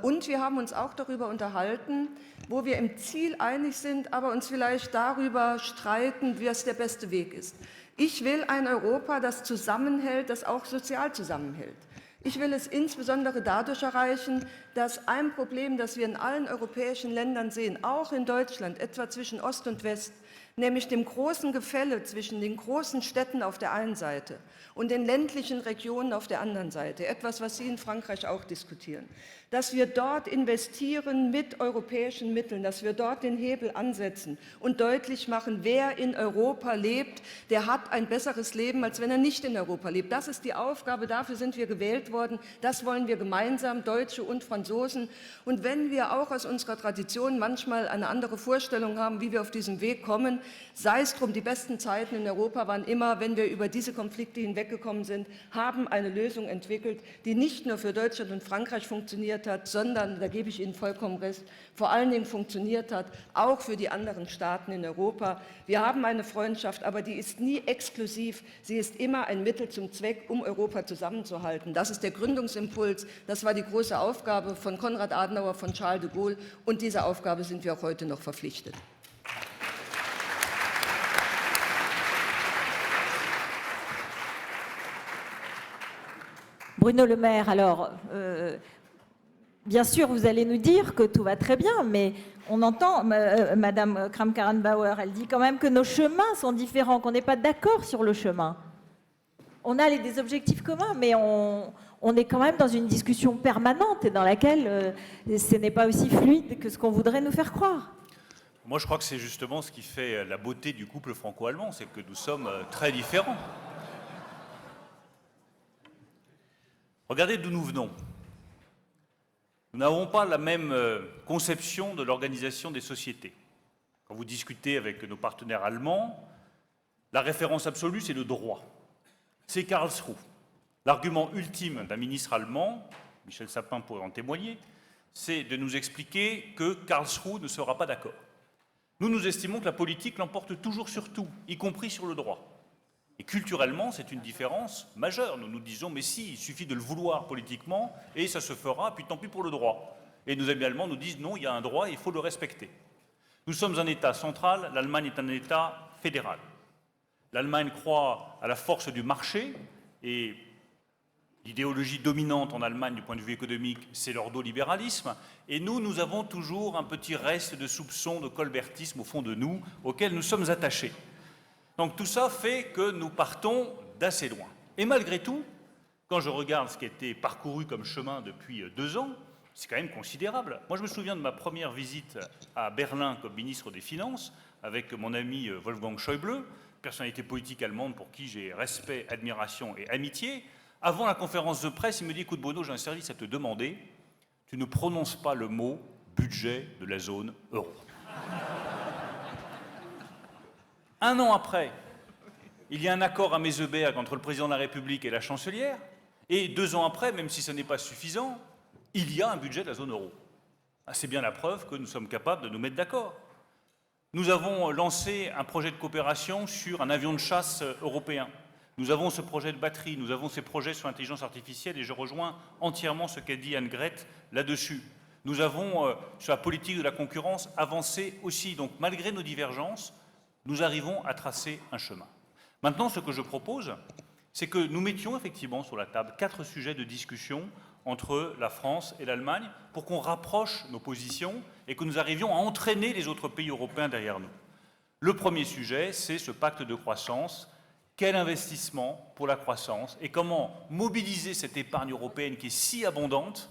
Und wir haben uns auch darüber unterhalten, wo wir im Ziel einig sind, aber uns vielleicht darüber streiten, wie es der beste Weg ist. Ich will ein Europa, das zusammenhält, das auch sozial zusammenhält. Ich will es insbesondere dadurch erreichen, dass ein Problem, das wir in allen europäischen Ländern sehen, auch in Deutschland, etwa zwischen Ost und West, nämlich dem großen Gefälle zwischen den großen Städten auf der einen Seite und den ländlichen Regionen auf der anderen Seite, etwas, was Sie in Frankreich auch diskutieren, dass wir dort investieren mit europäischen Mitteln, dass wir dort den Hebel ansetzen und deutlich machen, wer in Europa lebt, der hat ein besseres Leben, als wenn er nicht in Europa lebt. Das ist die Aufgabe, dafür sind wir gewählt worden, das wollen wir gemeinsam, Deutsche und Franzosen. Und wenn wir auch aus unserer Tradition manchmal eine andere Vorstellung haben, wie wir auf diesem Weg kommen, sei es drum, die besten Zeiten in Europa waren immer, wenn wir über diese Konflikte hinweggekommen sind, haben eine Lösung entwickelt, die nicht nur für Deutschland und Frankreich funktioniert hat, sondern, da gebe ich Ihnen vollkommen recht, vor allen Dingen funktioniert hat, auch für die anderen Staaten in Europa. Wir haben eine Freundschaft, aber die ist nie exklusiv, sie ist immer ein Mittel zum Zweck, um Europa zusammenzuhalten. Das ist der Gründungsimpuls, das war die große Aufgabe von Konrad Adenauer, von Charles de Gaulle und dieser Aufgabe sind wir auch heute noch verpflichtet. Bruno Le Maire, alors, bien sûr, vous allez nous dire que tout va très bien, mais on entend, Madame Kramp-Karrenbauer, elle dit quand même que nos chemins sont différents, qu'on n'est pas d'accord sur le chemin. On a des objectifs communs, mais on on est quand même dans une discussion permanente et dans laquelle ce n'est pas aussi fluide que ce qu'on voudrait nous faire croire. Moi, je crois que c'est justement ce qui fait la beauté du couple franco-allemand, c'est que nous sommes très différents. Regardez d'où nous venons. Nous n'avons pas la même conception de l'organisation des sociétés. Quand vous discutez avec nos partenaires allemands, la référence absolue, c'est le droit. C'est Karlsruhe. L'argument ultime d'un ministre allemand, Michel Sapin pourrait en témoigner, c'est de nous expliquer que Karlsruhe ne sera pas d'accord. Nous estimons que la politique l'emporte toujours sur tout, y compris sur le droit. Et culturellement, c'est une différence majeure. Nous nous disons, mais si, il suffit de le vouloir politiquement, et ça se fera, puis tant pis pour le droit. Et nos amis allemands nous disent, non, il y a un droit, et il faut le respecter. Nous sommes un État central, l'Allemagne est un État fédéral. L'Allemagne croit à la force du marché, et l'idéologie dominante en Allemagne du point de vue économique, c'est l'ordolibéralisme. Et nous avons toujours un petit reste de soupçon de colbertisme au fond de nous, auquel nous sommes attachés. Donc tout ça fait que nous partons d'assez loin. Et malgré tout, quand je regarde ce qui a été parcouru comme chemin depuis 2 ans, c'est quand même considérable. Moi, je me souviens de ma première visite à Berlin comme ministre des Finances, avec mon ami Wolfgang Schäuble, personnalité politique allemande pour qui j'ai respect, admiration et amitié. Avant la conférence de presse, il me dit « Écoute Bruno, j'ai un service à te demander. Tu ne prononces pas le mot budget de la zone euro. » 1 an après, il y a un accord à Meseberg entre le président de la République et la chancelière. Et 2 ans après, même si ce n'est pas suffisant, il y a un budget de la zone euro. C'est bien la preuve que nous sommes capables de nous mettre d'accord. Nous avons lancé un projet de coopération sur un avion de chasse européen. Nous avons ce projet de batterie, nous avons ces projets sur l'intelligence artificielle et je rejoins entièrement ce qu'a dit Anne-Gret là-dessus. Nous avons, sur la politique de la concurrence, avancé aussi. Donc, malgré nos divergences, nous arrivons à tracer un chemin. Maintenant, ce que je propose, c'est que nous mettions effectivement sur la table 4 sujets de discussion entre la France et l'Allemagne pour qu'on rapproche nos positions et que nous arrivions à entraîner les autres pays européens derrière nous. Le premier sujet, c'est ce pacte de croissance. Quel investissement pour la croissance et comment mobiliser cette épargne européenne qui est si abondante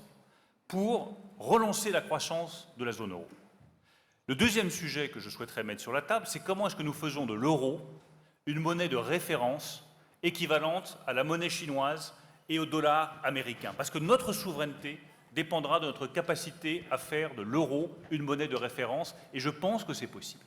pour relancer la croissance de la zone euro. Le deuxième sujet que je souhaiterais mettre sur la table, c'est comment est-ce que nous faisons de l'euro une monnaie de référence équivalente à la monnaie chinoise et au dollar américain. Parce que notre souveraineté dépendra de notre capacité à faire de l'euro une monnaie de référence et je pense que c'est possible.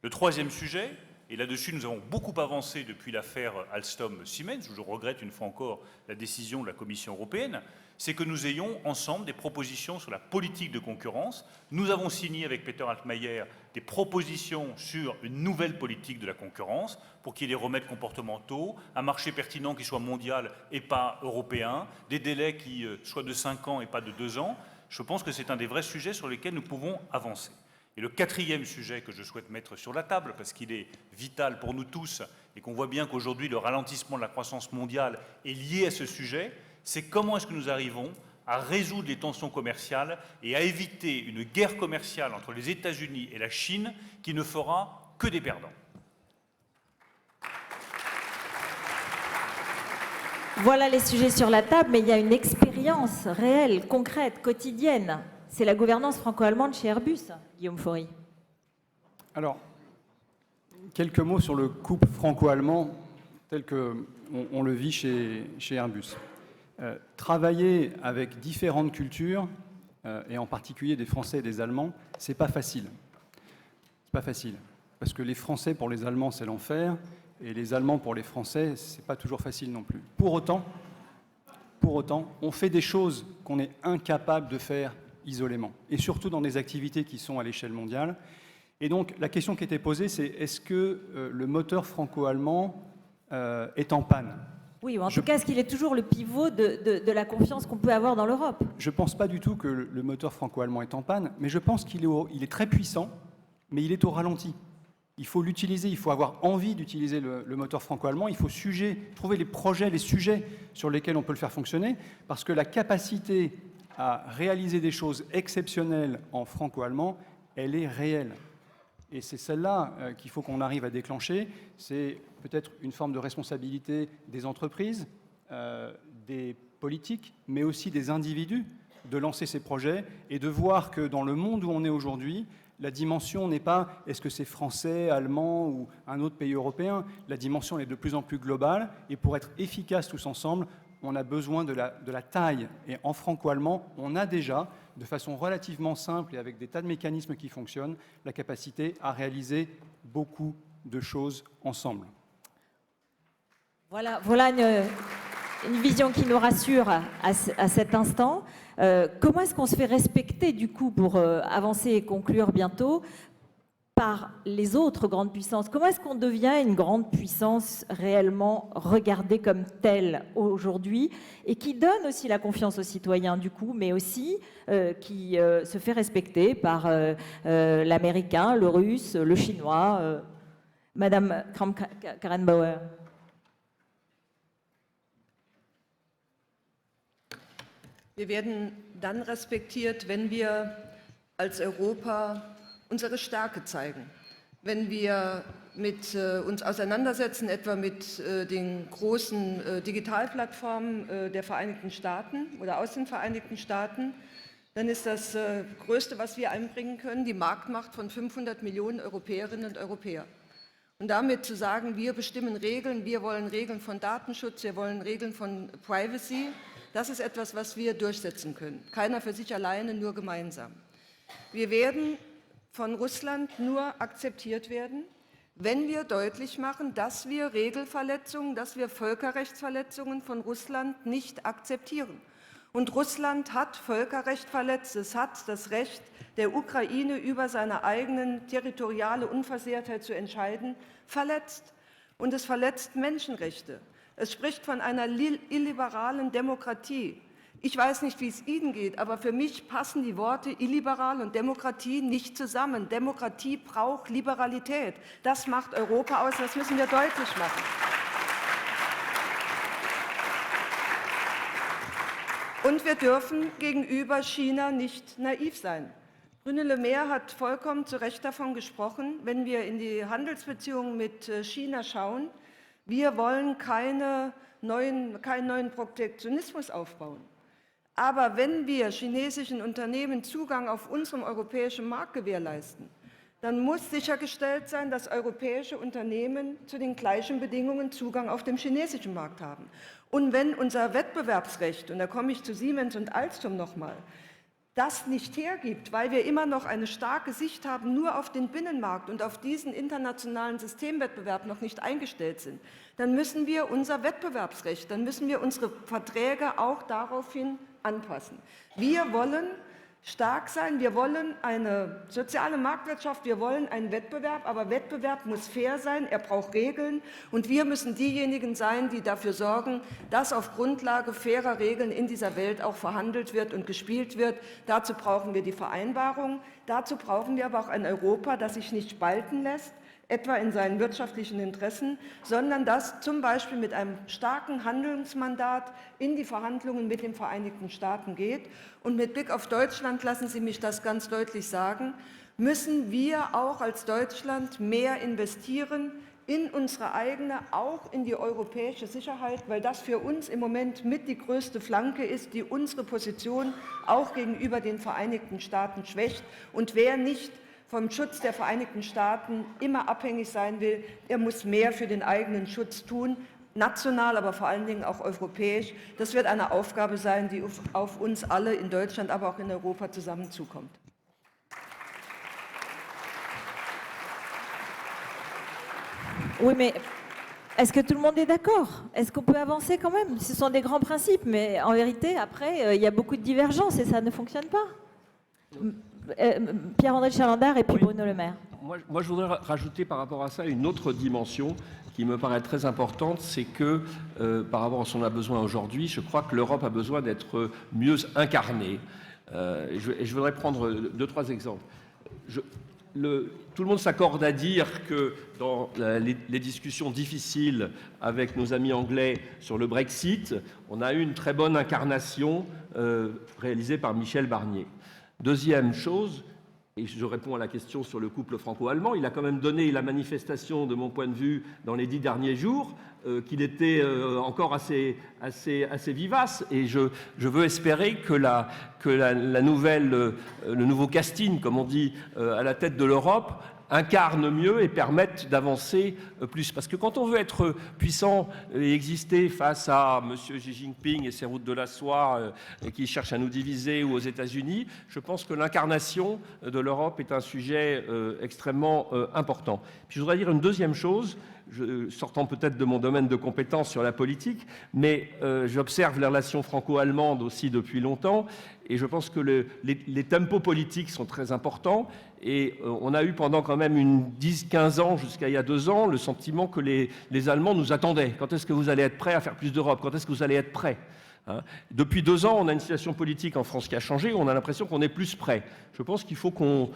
Le troisième sujet, et là-dessus nous avons beaucoup avancé depuis l'affaire Alstom-Siemens, où je regrette une fois encore la décision de la Commission européenne, c'est que nous ayons ensemble des propositions sur la politique de concurrence. Nous avons signé avec Peter Altmaier des propositions sur une nouvelle politique de la concurrence pour qu'il y ait des remèdes comportementaux, un marché pertinent qui soit mondial et pas européen, des délais qui soient de 5 ans et pas de 2 ans. Je pense que c'est un des vrais sujets sur lesquels nous pouvons avancer. Et le quatrième sujet que je souhaite mettre sur la table, parce qu'il est vital pour nous tous et qu'on voit bien qu'aujourd'hui le ralentissement de la croissance mondiale est lié à ce sujet, c'est comment est-ce que nous arrivons à résoudre les tensions commerciales et à éviter une guerre commerciale entre les États-Unis et la Chine qui ne fera que des perdants. Voilà les sujets sur la table, mais il y a une expérience réelle, concrète, quotidienne. C'est la gouvernance franco-allemande chez Airbus, Guillaume Faury. Alors, quelques mots sur le couple franco-allemand tel qu'on le vit chez Airbus. Travailler avec différentes cultures, et en particulier des Français et des Allemands, c'est pas facile. C'est pas facile. Parce que les Français pour les Allemands, c'est l'enfer, et les Allemands pour les Français, c'est pas toujours facile non plus. Pour autant, on fait des choses qu'on est incapable de faire isolément, et surtout dans des activités qui sont à l'échelle mondiale. Et donc, la question qui était posée, c'est est-ce que le moteur franco-allemand est en panne ? Oui, ou en tout cas, est-ce qu'il est toujours le pivot de la confiance qu'on peut avoir dans l'Europe ? Je ne pense pas du tout que le moteur franco-allemand est en panne, mais je pense qu'il est très puissant, mais il est au ralenti. Il faut l'utiliser, il faut avoir envie d'utiliser le moteur franco-allemand, il faut trouver les projets, les sujets sur lesquels on peut le faire fonctionner, parce que la capacité à réaliser des choses exceptionnelles en franco-allemand, elle est réelle. Et c'est celle-là qu'il faut qu'on arrive à déclencher. C'est peut-être une forme de responsabilité des entreprises, des politiques, mais aussi des individus, de lancer ces projets et de voir que dans le monde où on est aujourd'hui, la dimension n'est pas est-ce que c'est français, allemand ou un autre pays européen. La dimension est de plus en plus globale et pour être efficace tous ensemble, on a besoin de la taille. Et en franco-allemand, on a déjà, de façon relativement simple et avec des tas de mécanismes qui fonctionnent, la capacité à réaliser beaucoup de choses ensemble. Voilà une vision qui nous rassure à cet instant. Comment est-ce qu'on se fait respecter, du coup, pour avancer et conclure bientôt, par les autres grandes puissances? Comment est-ce qu'on devient une grande puissance réellement regardée comme telle aujourd'hui et qui donne aussi la confiance aux citoyens, du coup, mais aussi qui se fait respecter par l'américain, le russe, le chinois? Madame Kramp-Karrenbauer. Wir werden dann respektiert, wenn wir als Europa unsere Stärke zeigen. Wenn wir uns auseinandersetzen, etwa mit den großen Digitalplattformen der Vereinigten Staaten oder aus den Vereinigten Staaten, dann ist das Größte, was wir einbringen können, die Marktmacht von 500 Millionen Europäerinnen und Europäern. Und damit zu sagen, wir bestimmen Regeln, wir wollen Regeln von Datenschutz, wir wollen Regeln von Privacy, das ist etwas, was wir durchsetzen können. Keiner für sich alleine, nur gemeinsam. Wir werden von Russland nur akzeptiert werden, wenn wir deutlich machen, dass wir Regelverletzungen, dass wir Völkerrechtsverletzungen von Russland nicht akzeptieren. Und Russland hat Völkerrecht verletzt. Es hat das Recht der Ukraine über seine eigenen territoriale Unversehrtheit zu entscheiden, verletzt. Und es verletzt Menschenrechte. Es spricht von einer illiberalen Demokratie. Ich weiß nicht, wie es Ihnen geht, aber für mich passen die Worte illiberal und Demokratie nicht zusammen. Demokratie braucht Liberalität. Das macht Europa aus, das müssen wir deutlich machen. Und wir dürfen gegenüber China nicht naiv sein. Bruno Le Maire hat vollkommen zu Recht davon gesprochen, wenn wir in die Handelsbeziehungen mit China schauen, wir wollen keinen neuen Protektionismus aufbauen. Aber wenn wir chinesischen Unternehmen Zugang auf unserem europäischen Markt gewährleisten, dann muss sichergestellt sein, dass europäische Unternehmen zu den gleichen Bedingungen Zugang auf dem chinesischen Markt haben. Und wenn unser Wettbewerbsrecht, und da komme ich zu Siemens und Alstom nochmal, das nicht hergibt, weil wir immer noch eine starke Sicht haben, nur auf den Binnenmarkt und auf diesen internationalen Systemwettbewerb noch nicht eingestellt sind, dann müssen wir unser Wettbewerbsrecht, dann müssen wir unsere Verträge auch daraufhin anpassen. Wir wollen stark sein, wir wollen eine soziale Marktwirtschaft, wir wollen einen Wettbewerb, aber Wettbewerb muss fair sein, er braucht Regeln und wir müssen diejenigen sein, die dafür sorgen, dass auf Grundlage fairer Regeln in dieser Welt auch verhandelt wird und gespielt wird. Dazu brauchen wir die Vereinbarung, dazu brauchen wir aber auch ein Europa, das sich nicht spalten lässt, etwa in seinen wirtschaftlichen Interessen, sondern das zum Beispiel mit einem starken Handlungsmandat in die Verhandlungen mit den Vereinigten Staaten geht. Und mit Blick auf Deutschland, lassen Sie mich das ganz deutlich sagen, müssen wir auch als Deutschland mehr investieren in unsere eigene, auch in die europäische Sicherheit, weil das für uns im Moment mit die größte Flanke ist, die unsere Position auch gegenüber den Vereinigten Staaten schwächt. Und wer nicht vom Schutz der Vereinigten Staaten immer abhängig sein will, er muss mehr für den eigenen Schutz tun, national, aber vor allen Dingen auch europäisch. Das wird eine Aufgabe sein, die auf uns alle in Deutschland, aber auch in Europa zusammen zukommt. Oui, mais est-ce que tout le monde est d'accord? Est-ce qu'on peut avancer quand même? Ce sont des grands principes, mais en vérité, après, il y a beaucoup de divergences et ça ne fonctionne pas. Pierre-André de Chalandard et puis Bruno Le Maire. Moi, je voudrais rajouter par rapport à ça une autre dimension qui me paraît très importante, c'est que par rapport à ce qu'on a besoin aujourd'hui, je crois que l'Europe a besoin d'être mieux incarnée. Et je voudrais prendre 2-3 exemples. Tout le monde s'accorde à dire que dans les discussions difficiles avec nos amis anglais sur le Brexit, on a eu une très bonne incarnation réalisée par Michel Barnier. Deuxième chose, et je réponds à la question sur le couple franco-allemand, il a quand même donné la manifestation, de mon point de vue, dans les 10 derniers jours, qu'il était encore assez vivace. Et je veux espérer que le nouveau casting, comme on dit, à la tête de l'Europe, incarne mieux et permette d'avancer plus. Parce que quand on veut être puissant et exister face à M. Xi Jinping et ses routes de la soie qui cherchent à nous diviser, ou aux États-Unis, je pense que l'incarnation de l'Europe est un sujet extrêmement important. Puis je voudrais dire une deuxième chose, sortant peut-être de mon domaine de compétence sur la politique, mais j'observe les relations franco-allemandes aussi depuis longtemps, et je pense que les tempos politiques sont très importants, et on a eu pendant quand même 10-15 ans, jusqu'à il y a 2 ans, le sentiment que les Allemands nous attendaient. Quand est-ce que vous allez être prêts à faire plus d'Europe? Quand est-ce que vous allez être prêts? Depuis 2 ans, on a une situation politique en France qui a changé, on a l'impression qu'on est plus prêt. Je pense qu'il faut qu'on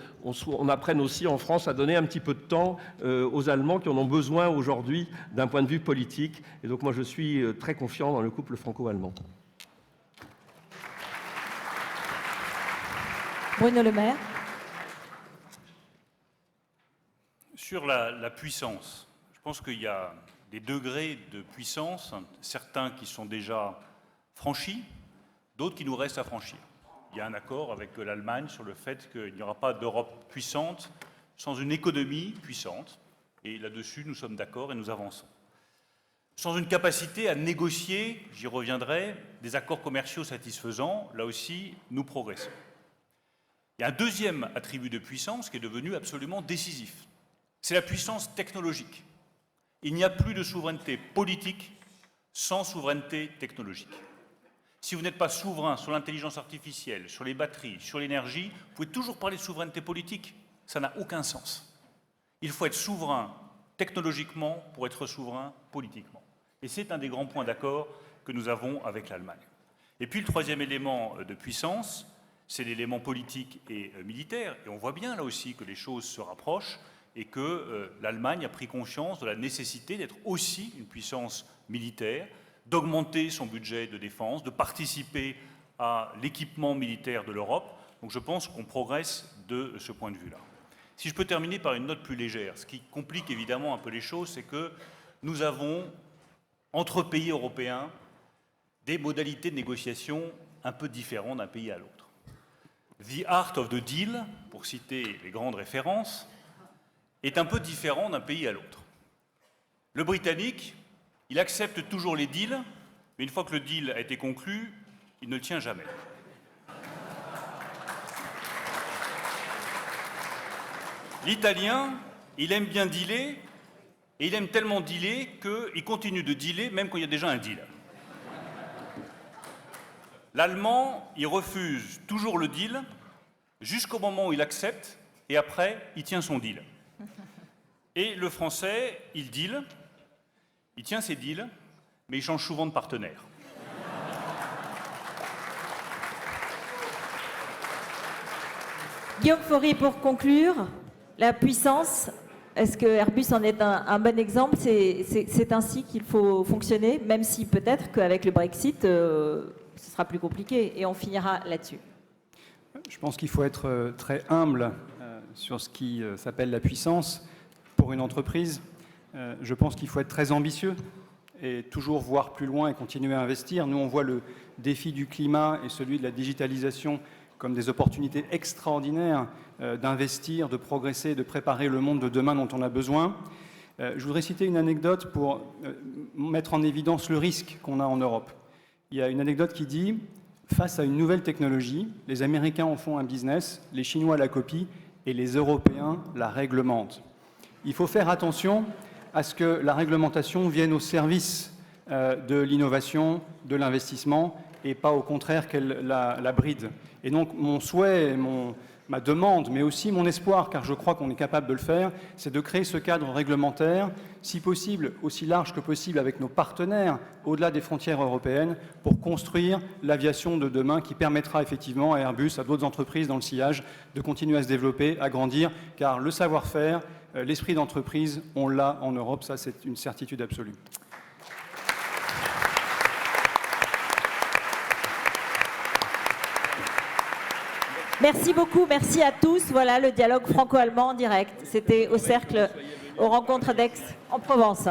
apprenne aussi en France à donner un petit peu de temps aux Allemands qui en ont besoin aujourd'hui d'un point de vue politique. Et donc moi je suis très confiant dans le couple franco-allemand. Bruno Le Maire. Sur la puissance, je pense qu'il y a des degrés de puissance, certains qui sont déjà franchis, d'autres qui nous restent à franchir. Il y a un accord avec l'Allemagne sur le fait qu'il n'y aura pas d'Europe puissante sans une économie puissante. Et là-dessus, nous sommes d'accord et nous avançons. Sans une capacité à négocier, j'y reviendrai, des accords commerciaux satisfaisants, là aussi, nous progressons. Il y a un deuxième attribut de puissance qui est devenu absolument décisif. C'est la puissance technologique. Il n'y a plus de souveraineté politique sans souveraineté technologique. Si vous n'êtes pas souverain sur l'intelligence artificielle, sur les batteries, sur l'énergie, vous pouvez toujours parler de souveraineté politique. Ça n'a aucun sens. Il faut être souverain technologiquement pour être souverain politiquement. Et c'est un des grands points d'accord que nous avons avec l'Allemagne. Et puis le troisième élément de puissance, c'est l'élément politique et militaire. Et on voit bien là aussi que les choses se rapprochent et que l'Allemagne a pris conscience de la nécessité d'être aussi une puissance militaire, d'augmenter son budget de défense, de participer à l'équipement militaire de l'Europe. Donc je pense qu'on progresse de ce point de vue-là. Si je peux terminer par une note plus légère, ce qui complique évidemment un peu les choses, c'est que nous avons, entre pays européens, des modalités de négociation un peu différentes d'un pays à l'autre. The art of the deal, pour citer les grandes références, est un peu différent d'un pays à l'autre. Le Britannique, il accepte toujours les deals, mais une fois que le deal a été conclu, il ne le tient jamais. L'Italien, il aime bien dealer, et il aime tellement dealer qu'il continue de dealer même quand il y a déjà un deal. L'Allemand, il refuse toujours le deal jusqu'au moment où il accepte, et après, il tient son deal. Et le Français, il deal, il tient ses deals, mais il change souvent de partenaire. Guillaume Faury, pour conclure, la puissance, est-ce que Airbus en est un bon exemple? C'est ainsi qu'il faut fonctionner, même si peut-être qu'avec le Brexit, ce sera plus compliqué, et on finira là-dessus. Je pense qu'il faut être très humble sur ce qui s'appelle la puissance pour une entreprise. Je pense qu'il faut être très ambitieux et toujours voir plus loin et continuer à investir. Nous, on voit le défi du climat et celui de la digitalisation comme des opportunités extraordinaires d'investir, de progresser, de préparer le monde de demain dont on a besoin. Je voudrais citer une anecdote pour mettre en évidence le risque qu'on a en Europe. Il y a une anecdote qui dit « Face à une nouvelle technologie, les Américains en font un business, les Chinois la copient et les Européens la réglementent. » Il faut faire attention à ce que la réglementation vienne au service de l'innovation, de l'investissement, et pas au contraire qu'elle la bride. Et donc mon souhait, ma demande, mais aussi mon espoir, car je crois qu'on est capable de le faire, c'est de créer ce cadre réglementaire, si possible aussi large que possible avec nos partenaires au-delà des frontières européennes, pour construire l'aviation de demain qui permettra effectivement à Airbus, à d'autres entreprises dans le sillage, de continuer à se développer, à grandir, car le savoir-faire, l'esprit d'entreprise, on l'a en Europe, ça c'est une certitude absolue. Merci beaucoup, merci à tous. Voilà le dialogue franco-allemand en direct. C'était au Cercle, aux rencontres d'Aix en Provence.